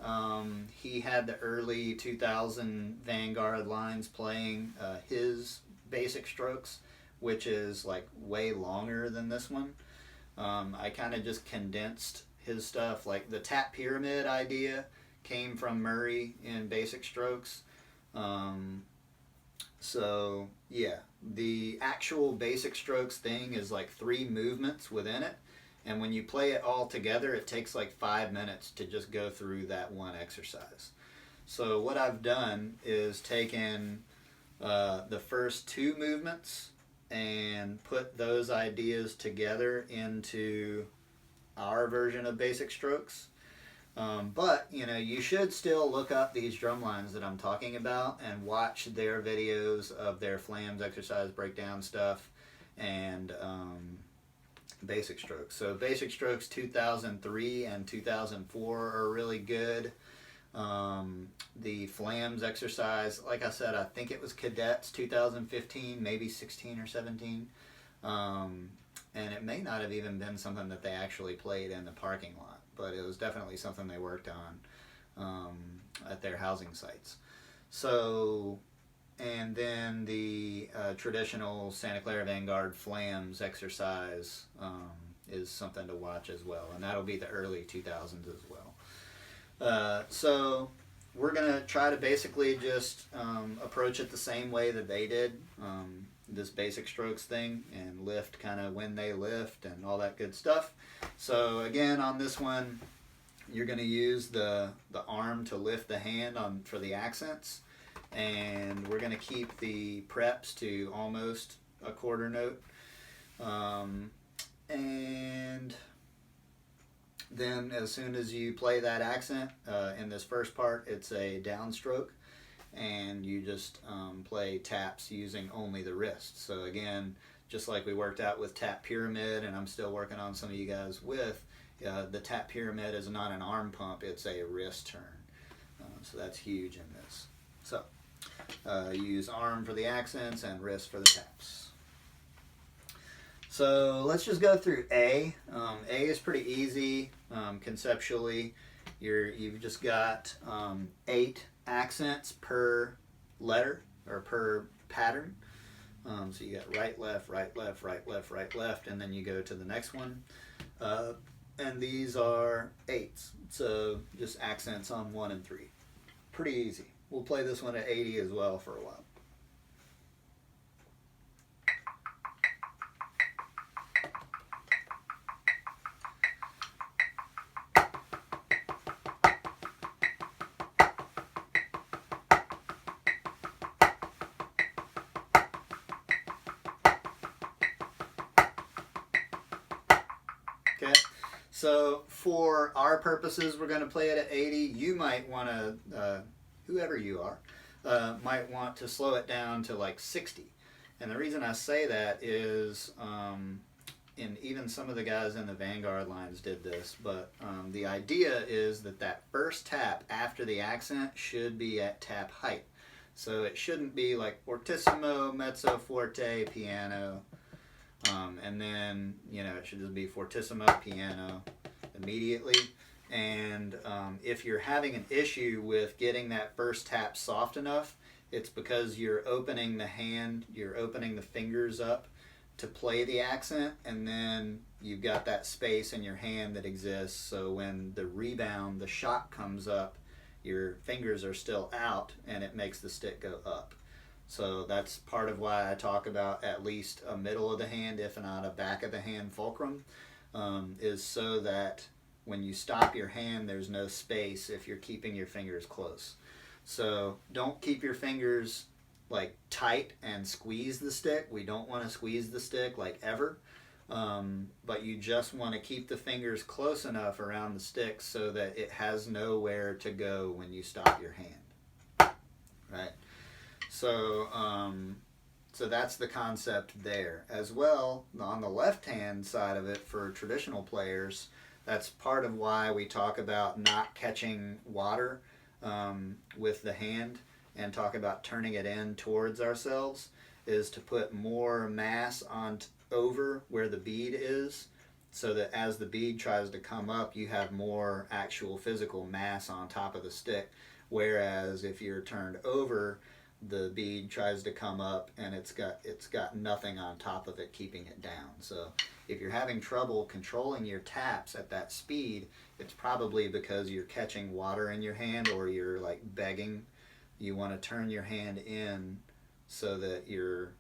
He had the early 2000 Vanguard lines playing his basic strokes, which is like way longer than this one. I kind of just condensed his stuff. Like the tap pyramid idea came from Murray in basic strokes. So yeah, the actual basic strokes thing is like 3 movements within it, and when you play it all together it takes like 5 minutes to just go through that one exercise. So what I've done is taken the first 2 movements and put those ideas together into our version of basic strokes. But, you know, you should still look up these drum lines that I'm talking about and watch their videos of their flams exercise breakdown stuff and basic strokes. So basic strokes 2003 and 2004 are really good. The flams exercise, like I said, I think it was Cadets 2015, maybe 16 or 17. And it may not have even been something that they actually played in the parking lot, but it was definitely something they worked on at their housing sites. So, and then the traditional Santa Clara Vanguard flams exercise is something to watch as well, and that'll be the early 2000s as well. So we're going to try to basically just approach it the same way that they did, this basic strokes thing, and lift kind of when they lift and all that good stuff. So again, on this one, you're going to use the arm to lift the hand for the accents, and we're going to keep the preps to almost a quarter note. And then as soon as you play that accent, in this first part, it's a downstroke, and you just play taps using only the wrist. So again, just like we worked out with tap pyramid, and I'm still working on some of you guys with, the tap pyramid is not an arm pump, it's a wrist turn. So that's huge in this. So use arm for the accents and wrist for the taps. So let's just go through A. A is pretty easy conceptually. You've just got 8 accents per letter or per pattern. So you got right, left, right, left, right, left, right, left, and then you go to the next one. And these are 8s, so just accents on 1 and 3. Pretty easy. We'll play this one at 80 as well for a while. Okay, so for our purposes, we're going to play it at 80. You might want to, whoever you are, might want to slow it down to like 60. And the reason I say that is, and even some of the guys in the Vanguard lines did this, but the idea is that first tap after the accent should be at tap height. So it shouldn't be like fortissimo, mezzo, forte, piano, and then, you know, it should just be fortissimo, piano immediately. And if you're having an issue with getting that first tap soft enough, it's because you're opening the hand, you're opening the fingers up to play the accent, and then you've got that space in your hand that exists, so when the rebound, the shot comes up, your fingers are still out and it makes the stick go up. So that's part of why I talk about at least a middle of the hand, if not a back of the hand fulcrum, is so that when you stop your hand, there's no space if you're keeping your fingers close. So don't keep your fingers like tight and squeeze the stick. We don't want to squeeze the stick like ever. But you just want to keep the fingers close enough around the stick so that it has nowhere to go when you stop your hand. Right? So, so that's the concept there. As well, on the left-hand side of it, for traditional players, that's part of why we talk about not catching water with the hand and talk about turning it in towards ourselves, is to put more mass on over where the bead is, so that as the bead tries to come up, you have more actual physical mass on top of the stick. Whereas if you're turned over, the bead tries to come up and it's got nothing on top of it keeping it down. So if you're having trouble controlling your taps at that speed, it's probably because you're catching water in your hand or you're like begging. You want to turn your hand in so that your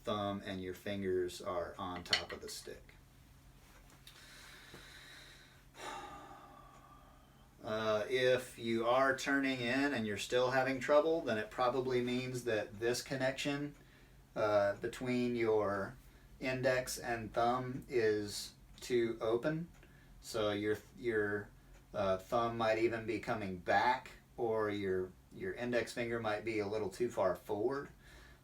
thumb and your fingers are on top of the stick. If you are turning in and you're still having trouble, then it probably means that this connection between your index and thumb is too open. So your thumb might even be coming back, or your index finger might be a little too far forward.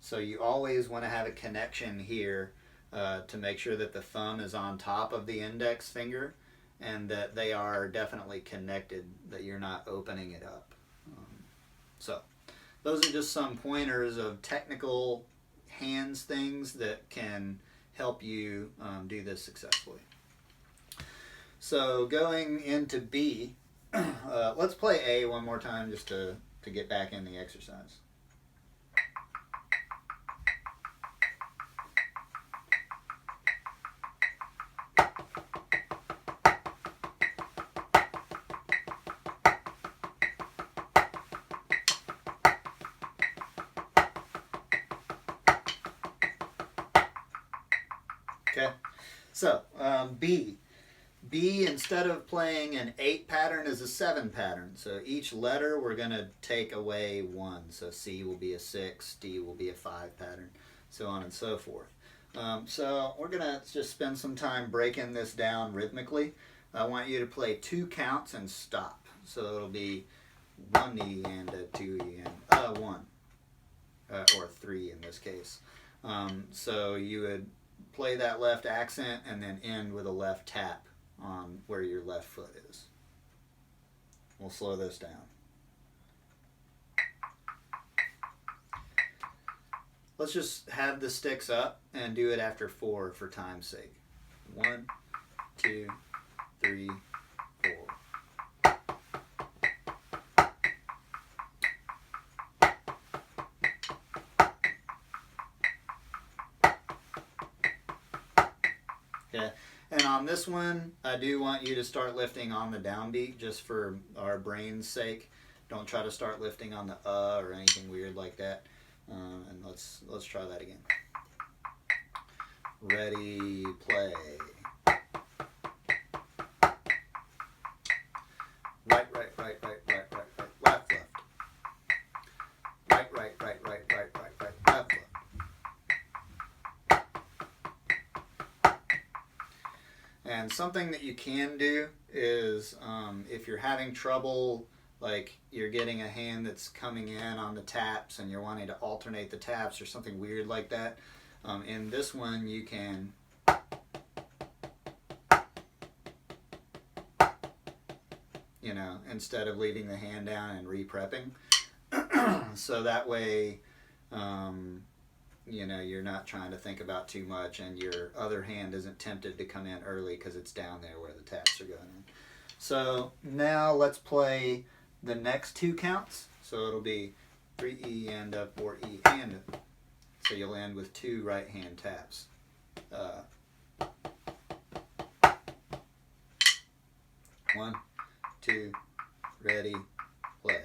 So you always want to have a connection here to make sure that the thumb is on top of the index finger and that they are definitely connected, that you're not opening it up. So those are just some pointers of technical hands things that can help you do this successfully. So going into B, let's play A one more time just to get back in the exercise. Okay, so B. B, instead of playing an 8 pattern, is a 7 pattern. So each letter we're going to take away 1. So C will be a 6, D will be a 5 pattern, so on and so forth. So we're going to just spend some time breaking this down rhythmically. I want you to play 2 counts and stop. So it'll be 1 E and a 2 E and 1, or 3 in this case. So you would play that left accent and then end with a left tap on where your left foot is. We'll slow this down. Let's just have the sticks up and do it after 4 for time's sake. 1, 2, 3, 4. Okay. And on this one, I do want you to start lifting on the downbeat just for our brain's sake. Don't try to start lifting on the or anything weird like that. And let's try that again. Ready, play. Right, right, right, right, right, right, right, left, left. Right, right, right, right, right, right, right, left, left. And something that you can do is if you're having trouble, like you're getting a hand that's coming in on the taps and you're wanting to alternate the taps or something weird like that, in this one you can instead of leaving the hand down and re-prepping. So that way you're not trying to think about too much and your other hand isn't tempted to come in early because it's down there where the taps are going in. So now let's play the next 2 counts. So it'll be 3 E and a 4 E and a. So you'll end with 2 right hand taps. 1, 2, ready, play.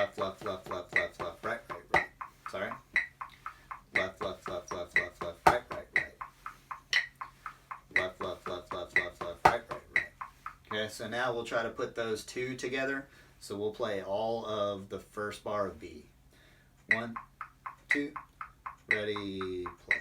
left, left, left, left, left, left, right, right, right. Sorry. Left, left, left, left, left, left, right, right, right. Left, left, left, left, left, left, right, right, right. Okay, so now we'll try to put those two together. So we'll play all of the first bar of B. 1, 2, ready, play.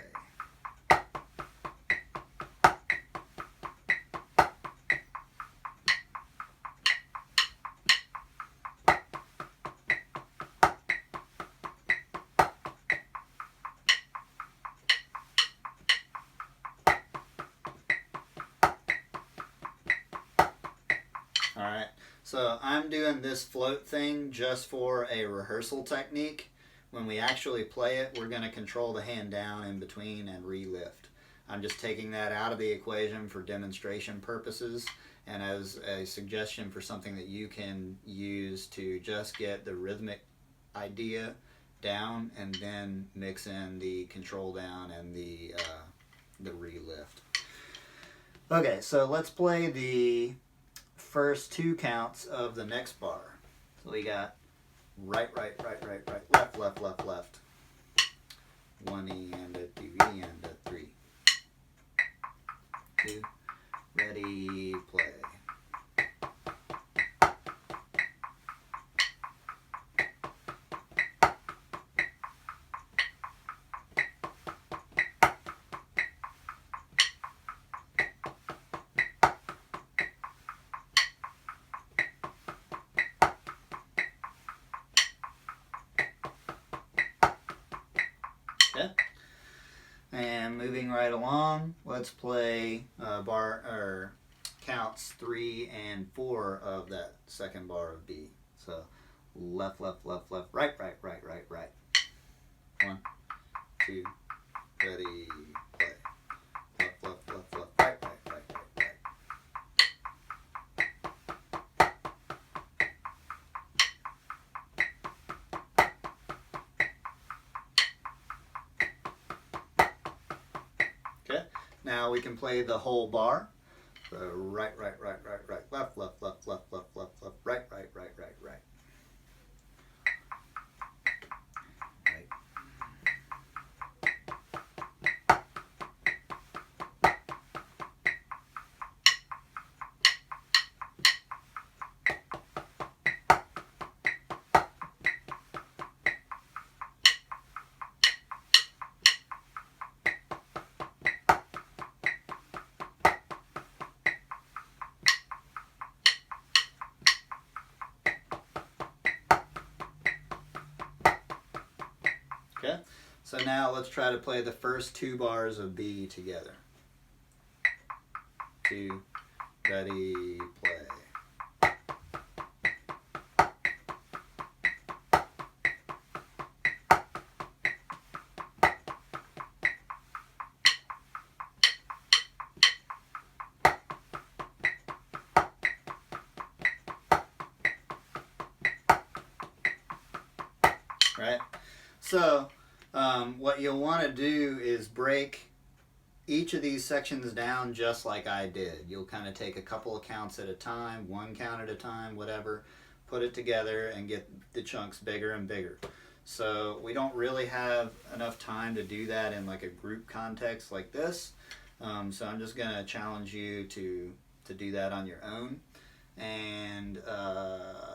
Alright, so I'm doing this float thing just for a rehearsal technique. When we actually play it, we're going to control the hand down in between and re-lift. I'm just taking that out of the equation for demonstration purposes and as a suggestion for something that you can use to just get the rhythmic idea down and then mix in the control down and the re-lift. Okay, so let's play the first two counts of the next bar. So we got right, right, right, right, right, left, left, left, left. 1E and a 2E and a 3. 2, ready, play. Okay. And moving right along, let's play counts 3 and 4 of that second bar of B. So left, left, left, left, right, right, right, right, right. 1, 2, ready, play. Left, left, left, left, right, right, right, right, right. Okay, now we can play the whole bar. So right, right, right, right, right, left, left, left, left, left, left, left, right, right, right, right, right. Right. Okay, so now let's try to play the first two bars of B together. 2, ready, play. Right? So what you'll want to do is break each of these sections down just like I did. You'll kind of take a couple of counts at a time, one count at a time, whatever, put it together and get the chunks bigger and bigger. So we don't really have enough time to do that in like a group context like this. So I'm just going to challenge you to do that on your own. And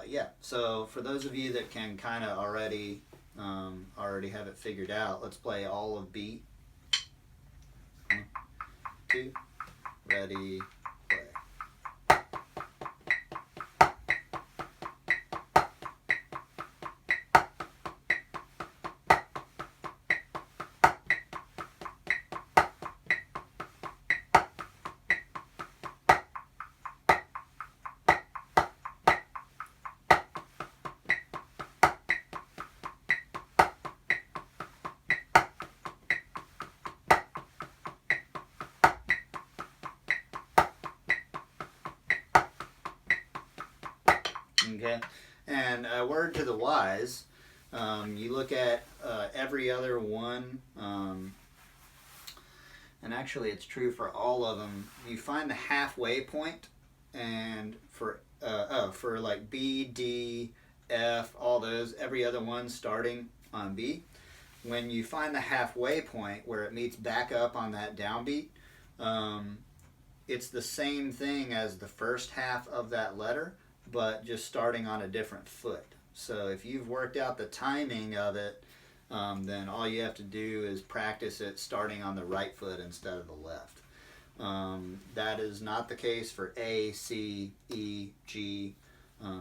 yeah, so for those of you that can kind of already have it figured out, let's play all of B. 1, 2, ready, play. Okay, and a word to the wise, you look at every other one, and actually it's true for all of them, you find the halfway point, and for like B, D, F, all those, every other one starting on B. When you find the halfway point where it meets back up on that downbeat, it's the same thing as the first half of that letter, but just starting on a different foot. So if you've worked out the timing of it, then all you have to do is practice it starting on the right foot instead of the left. That is not the case for A, C, E, G,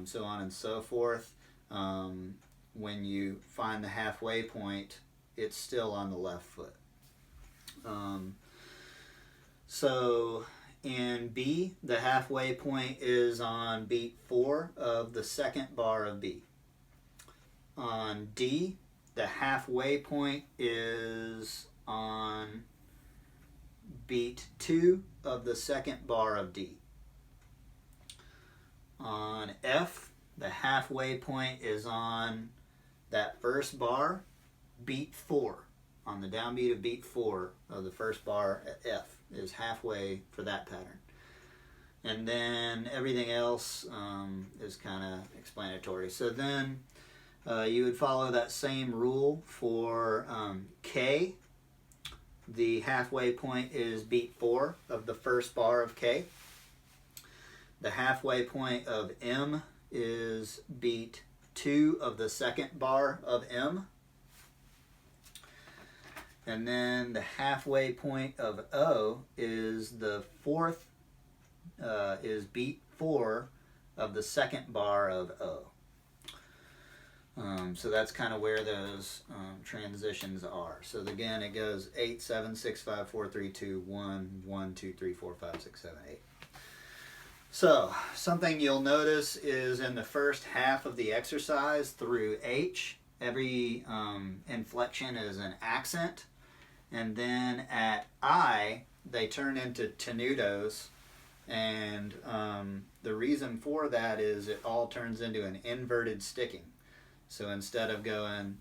so on and so forth. When you find the halfway point, it's still on the left foot. So in B, the halfway point is on beat 4 of the second bar of B. On D, the halfway point is on beat 2 of the second bar of D. On F, the halfway point is on that first bar, beat 4. On the downbeat of beat 4 of the first bar at F is halfway for that pattern. And then everything else is kind of explanatory. So then you would follow that same rule for K. The halfway point is beat 4 of the first bar of K. The halfway point of M is beat 2 of the second bar of M. And then the halfway point of O is the fourth, is beat 4 of the second bar of O. So that's kind of where those transitions are. So again, it goes 8, 7, 6, 5, 4, 3, 2, 1, 1, 2, 3, 4, 5, 6, 7, 8. So something you'll notice is in the first half of the exercise through H, every inflection is an accent. And then at I, they turn into tenutos. And the reason for that is it all turns into an inverted sticking. So instead of going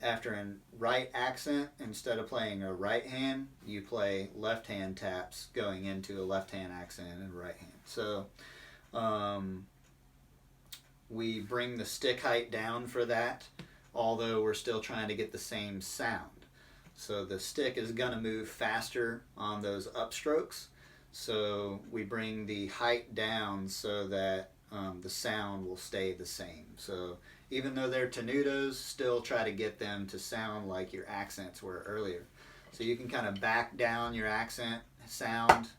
after a right accent, instead of playing a right hand, you play left hand taps going into a left hand accent and right hand. So we bring the stick height down for that, although we're still trying to get the same sound. So the stick is going to move faster on those upstrokes. So we bring the height down so that the sound will stay the same. So even though they're tenutos, still try to get them to sound like your accents were earlier. So you can kind of back down your accent sound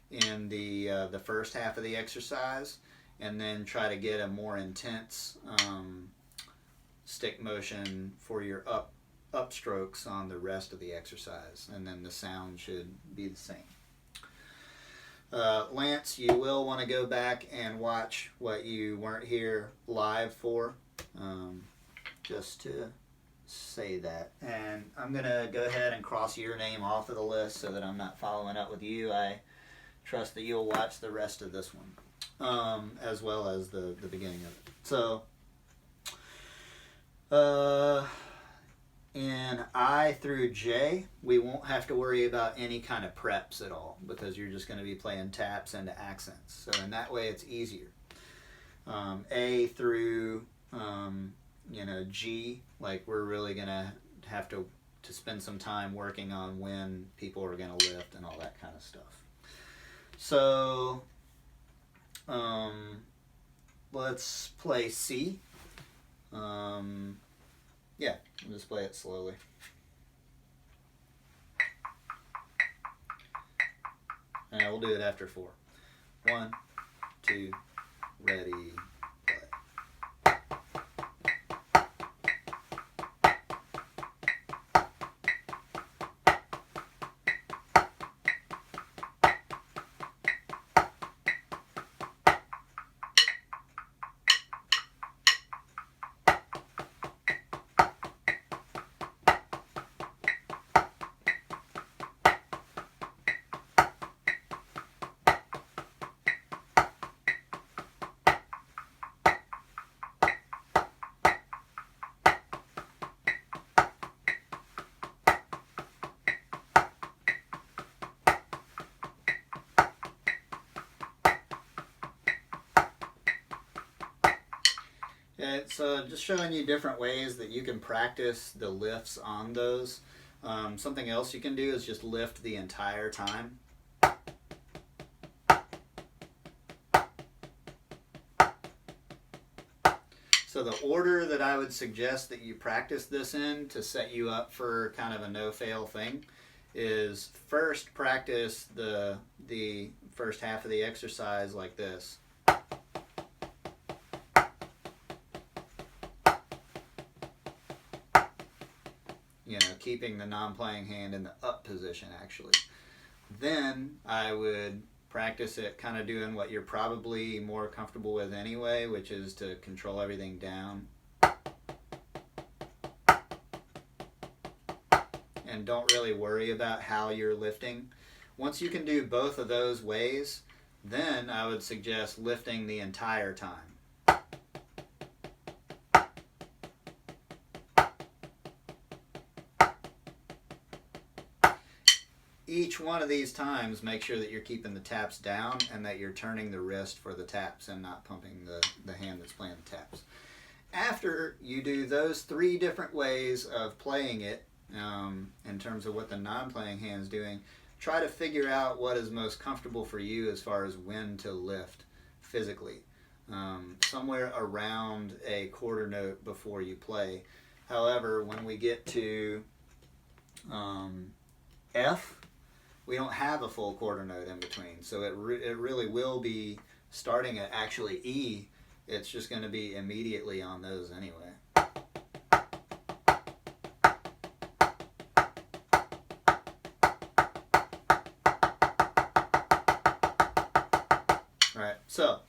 in the first half of the exercise, and then try to get a more intense stick motion for your upstrokes on the rest of the exercise, and then the sound should be the same. Lance, you will want to go back and watch what you weren't here live for, just to say that. And I'm going to go ahead and cross your name off of the list so that I'm not following up with you. I trust that you'll watch the rest of this one, as well as the beginning of it. So, in I through J, we won't have to worry about any kind of preps at all, because you're just going to be playing taps into accents. So in that way, it's easier. A through G, like we're really going to have to spend some time working on when people are going to lift and all that kind of stuff. So let's play C. Yeah, I'll just play it slowly. And we'll do it after 4. 1, 2, ready, play. Alright, so just showing you different ways that you can practice the lifts on those. Something else you can do is just lift the entire time. So the order that I would suggest that you practice this in to set you up for kind of a no-fail thing is first practice the first half of the exercise like this. You know, keeping the non-playing hand in the up position actually. Then I would practice it kind of doing what you're probably more comfortable with anyway, which is to control everything down. And don't really worry about how you're lifting. Once you can do both of those ways, then I would suggest lifting the entire time. Each one of these times, make sure that you're keeping the taps down and that you're turning the wrist for the taps and not pumping the hand that's playing the taps. After you do those 3 different ways of playing it, in terms of what the non-playing hand's doing, try to figure out what is most comfortable for you as far as when to lift physically. Somewhere around a quarter note before you play. However, when we get to F, we don't have a full quarter note in between, so it really will be starting at actually E. It's just going to be immediately on those anyway. Alright, so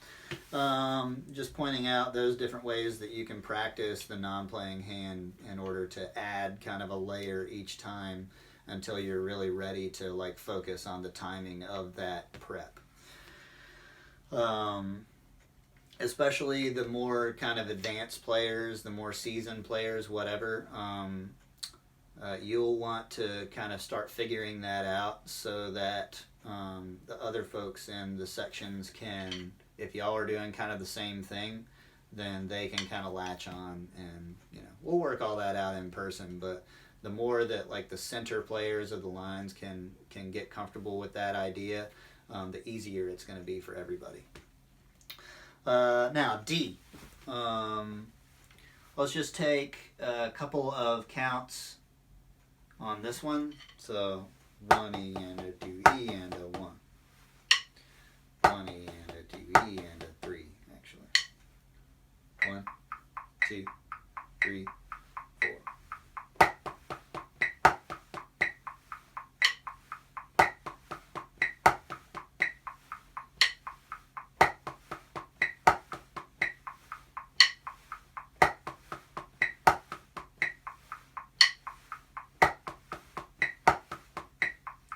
just pointing out those different ways that you can practice the non-playing hand in order to add kind of a layer each time until you're really ready to like focus on the timing of that prep. Especially the more kind of advanced players, the more seasoned players, whatever, you'll want to kind of start figuring that out so that the other folks in the sections can, if y'all are doing kind of the same thing, then they can kind of latch on, and you know, we'll work all that out in person, but the more that like the center players of the lines can get comfortable with that idea, the easier it's going to be for everybody. Now D. Let's just take a couple of counts on this one. So 1 E and a 2 E and a 1. 1 E and a 2 E and a 3 actually. 1, 2, 3, 4.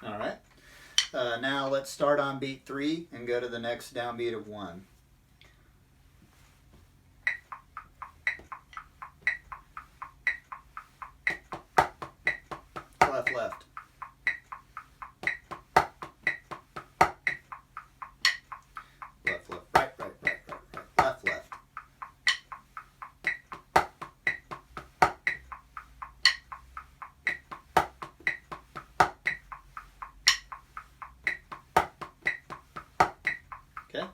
Alright, now let's start on beat 3 and go to the next downbeat of 1. Left, left. Left, left, right, right, right, right, right. Left, left. Okay,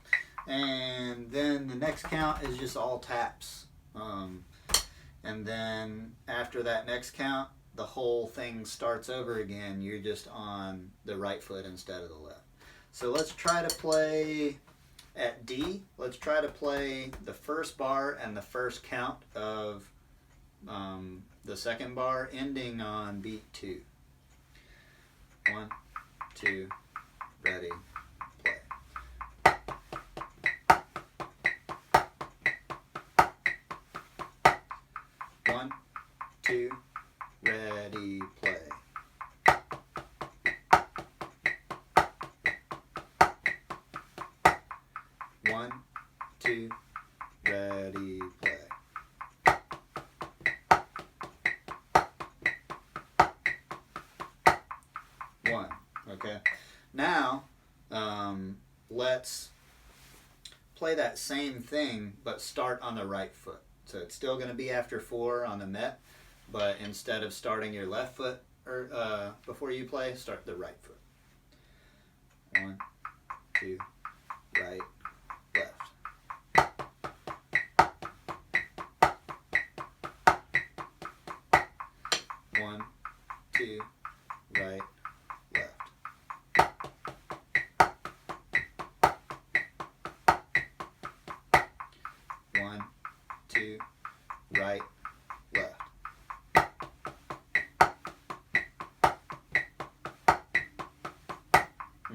and then the next count is just all taps. And then after that next count, the whole thing starts over again. You're just on the right foot instead of the left. So let's try to play at D. Let's try to play the first bar and the first count of the second bar, ending on beat 2. 1, 2, ready, play. 1, 2, ready, play. 1, 2, ready, play. 1. Okay. Now, let's play that same thing, but start on the right foot. So it's still going to be after 4 on the Met, but instead of starting your left foot or before you play, start the right foot. 1, 2, right, left. 1, 2, right, left. 1, 2, right, left.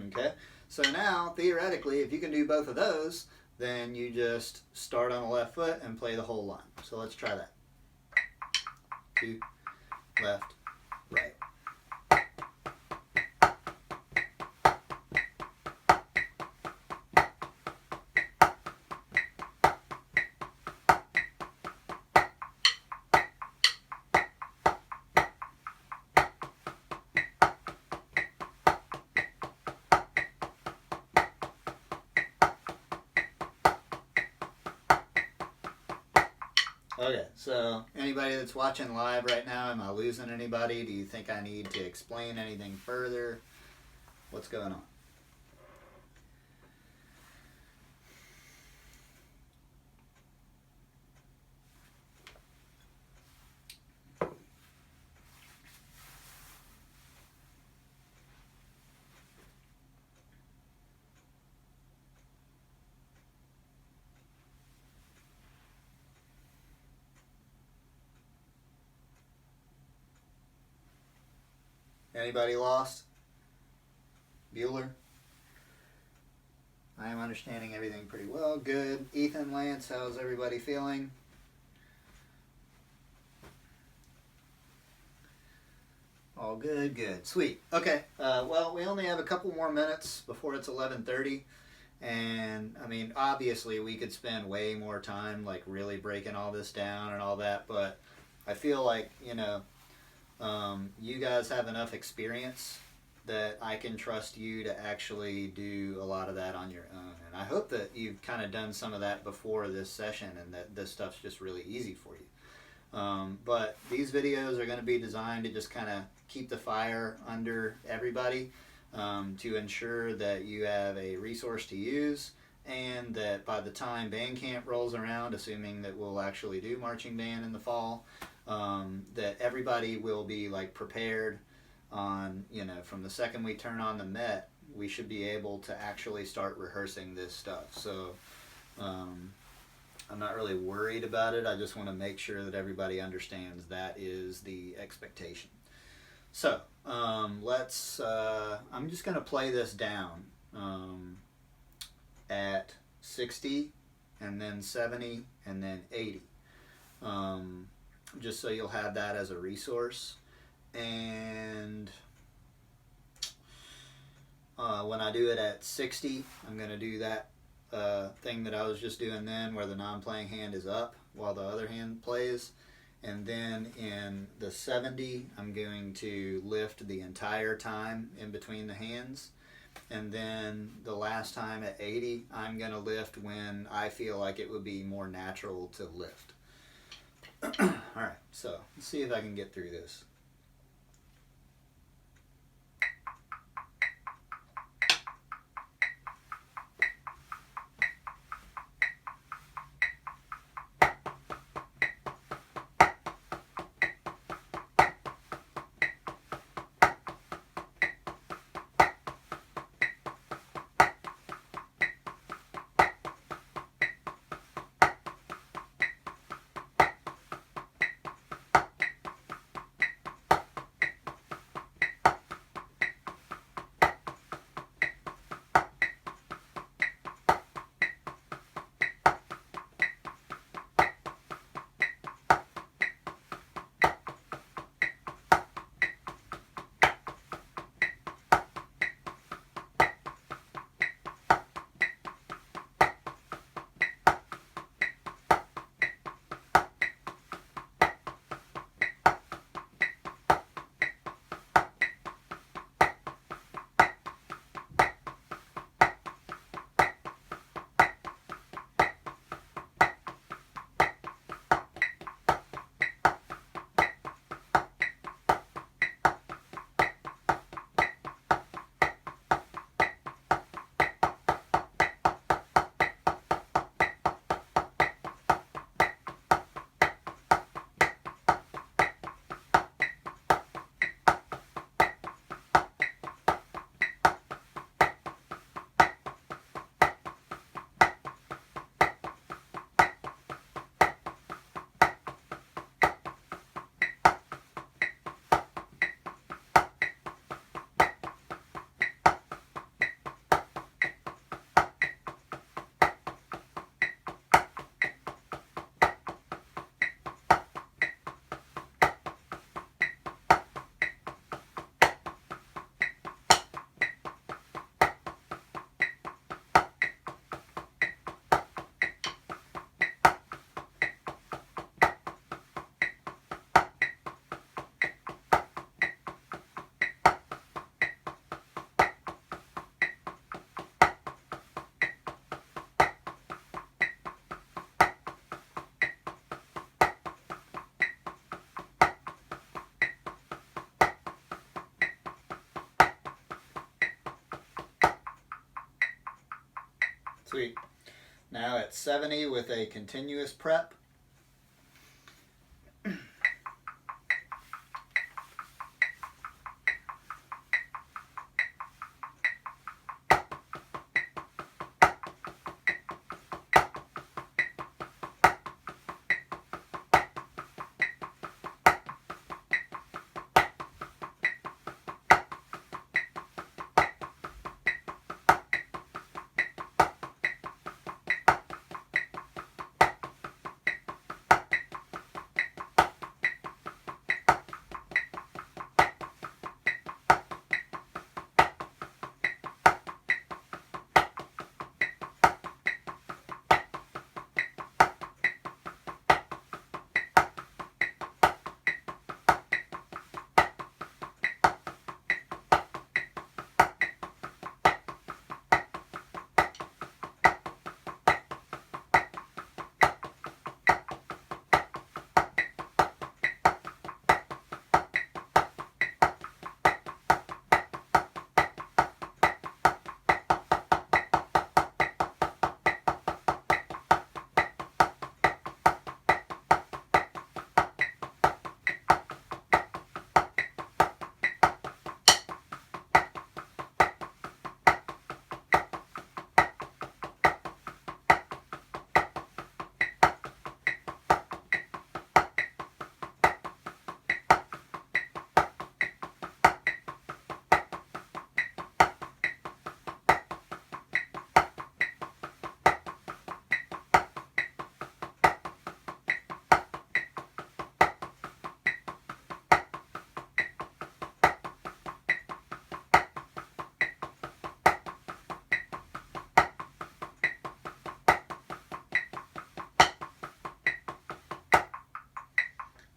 Okay, so now theoretically, if you can do both of those, then you just start on the left foot and play the whole line. So let's try that. 2, left, right. Okay, so anybody that's watching live right now, am I losing anybody? Do you think I need to explain anything further? What's going on? Anybody lost? Bueller? I am understanding everything pretty well. Good. Ethan, Lance, how's everybody feeling? All good, good. Sweet. Okay, well, we only have a couple more minutes before it's 11:30. And, I mean, obviously we could spend way more time, like, really breaking all this down and all that. But I feel like, you know, you guys have enough experience that I can trust you to actually do a lot of that on your own. And I hope that you've kind of done some of that before this session and that this stuff's just really easy for you. But these videos are going to be designed to just kind of keep the fire under everybody, to ensure that you have a resource to use, and that by the time band camp rolls around, assuming that we'll actually do marching band in the fall, that everybody will be like prepared on, you know, from the second we turn on the Met, we should be able to actually start rehearsing this stuff. So I'm not really worried about it. I just want to make sure that everybody understands that is the expectation. So let's, I'm just going to play this down at 60 and then 70 and then 80. Just so you'll have that as a resource. And when I do it at 60, I'm going to do that thing that I was just doing then, where the non-playing hand is up while the other hand plays. And then in the 70, I'm going to lift the entire time in between the hands. And then the last time at 80, I'm going to lift when I feel like it would be more natural to lift. All right, so let's see if I can get through this. Sweet. Now at 70 with a continuous prep.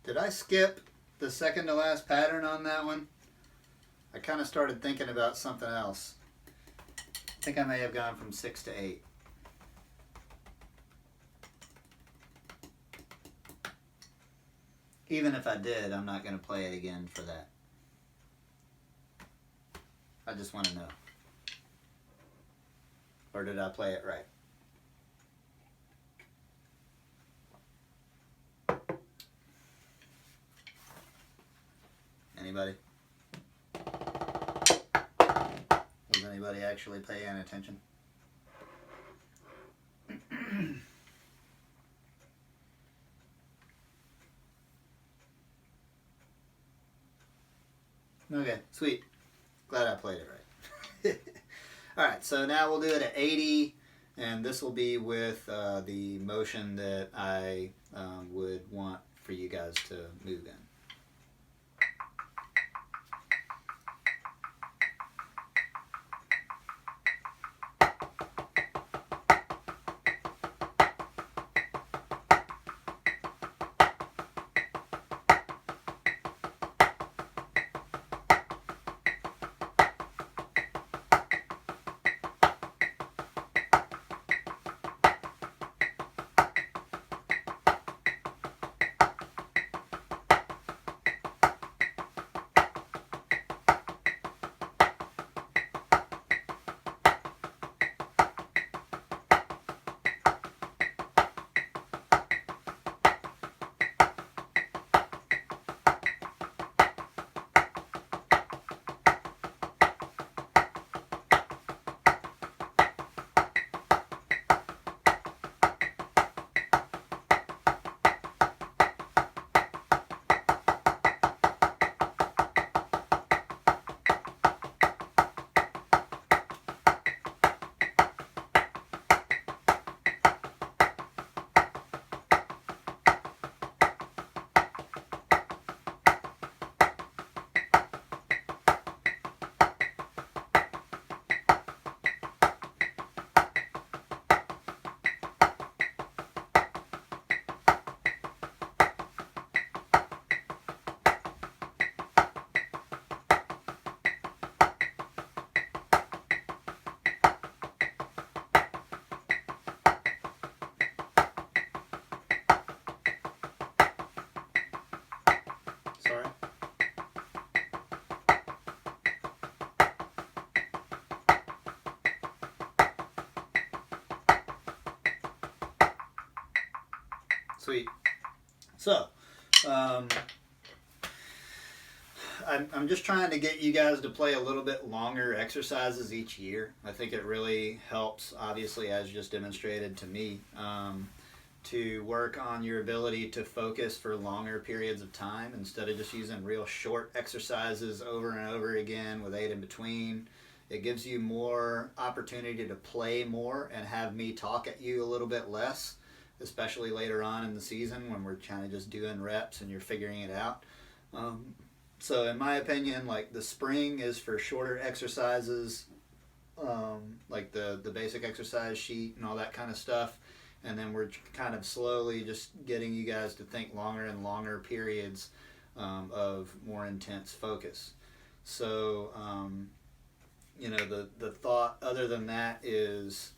Did I skip the second to last pattern on that one? I kind of started thinking about something else. I think I may have gone from 6 to 8. Even if I did, I'm not going to play it again for that. I just want to know. Or did I play it right? Anybody? Was anybody actually paying attention? Okay, sweet. Glad I played it right. Alright, so now we'll do it at 80, and this will be with the motion that I would want for you guys to move in. Sweet. So, I'm just trying to get you guys to play a little bit longer exercises each year. I think it really helps, obviously, as just demonstrated to me, to work on your ability to focus for longer periods of time instead of just using real short exercises over and over again with 8 in between. It gives you more opportunity to play more and have me talk at you a little bit less, especially later on in the season when we're kind of just doing reps and you're figuring it out. So in my opinion, like the spring is for shorter exercises, like the basic exercise sheet and all that kind of stuff. And then we're kind of slowly just getting you guys to think longer and longer periods of more intense focus. So, the thought other than that is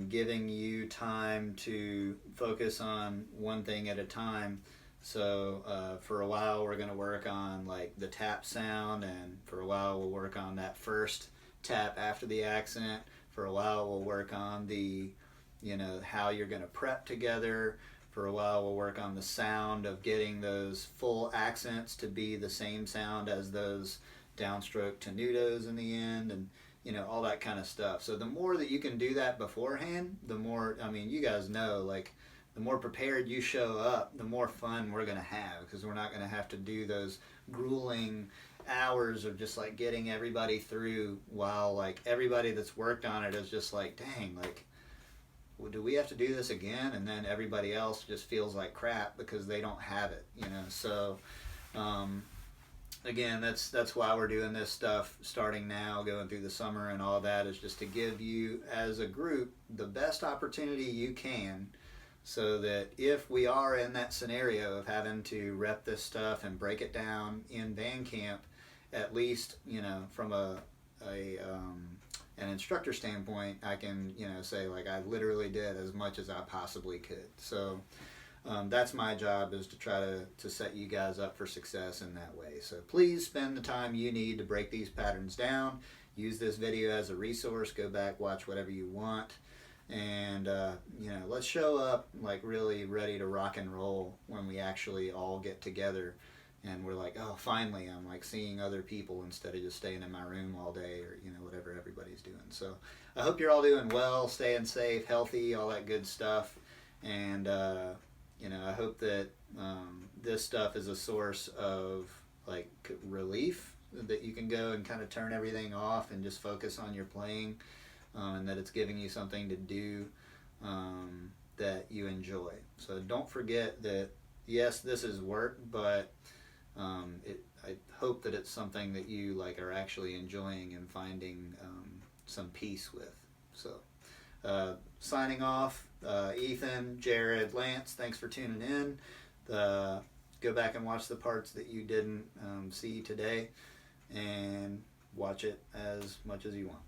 giving you time to focus on one thing at a time. So for a while we're going to work on like the tap sound, and for a while we'll work on that first tap after the accent. For a while we'll work on the how you're going to prep together. For a while we'll work on the sound of getting those full accents to be the same sound as those downstroke tenutos in the end, and all that kind of stuff. So the more that you can do that beforehand, the more, you guys know, like the more prepared you show up, the more fun we're going to have, because we're not going to have to do those grueling hours of just like getting everybody through, while like everybody that's worked on it is just like, dang, like, well, do we have to do this again? And then everybody else just feels like crap because they don't have it, So, again, that's why we're doing this stuff starting now, going through the summer and all that, is just to give you as a group the best opportunity you can, so that if we are in that scenario of having to rep this stuff and break it down in band camp, at least, from an instructor standpoint, I can, say like I literally did as much as I possibly could. So that's my job, is to try to set you guys up for success in that way. So please spend the time you need to break these patterns down. Use this video as a resource. Go back, watch whatever you want. And, let's show up like really ready to rock and roll when we actually all get together. And we're like, oh, finally, I'm like seeing other people instead of just staying in my room all day, or, whatever everybody's doing. So I hope you're all doing well, staying safe, healthy, all that good stuff. And, I hope that this stuff is a source of like relief, that you can go and kind of turn everything off and just focus on your playing, and that it's giving you something to do that you enjoy. So don't forget that, yes, this is work, but I hope that it's something that you like are actually enjoying and finding some peace with. So signing off, Ethan, Jared, Lance, thanks for tuning in. Go back and watch the parts that you didn't see today, and watch it as much as you want.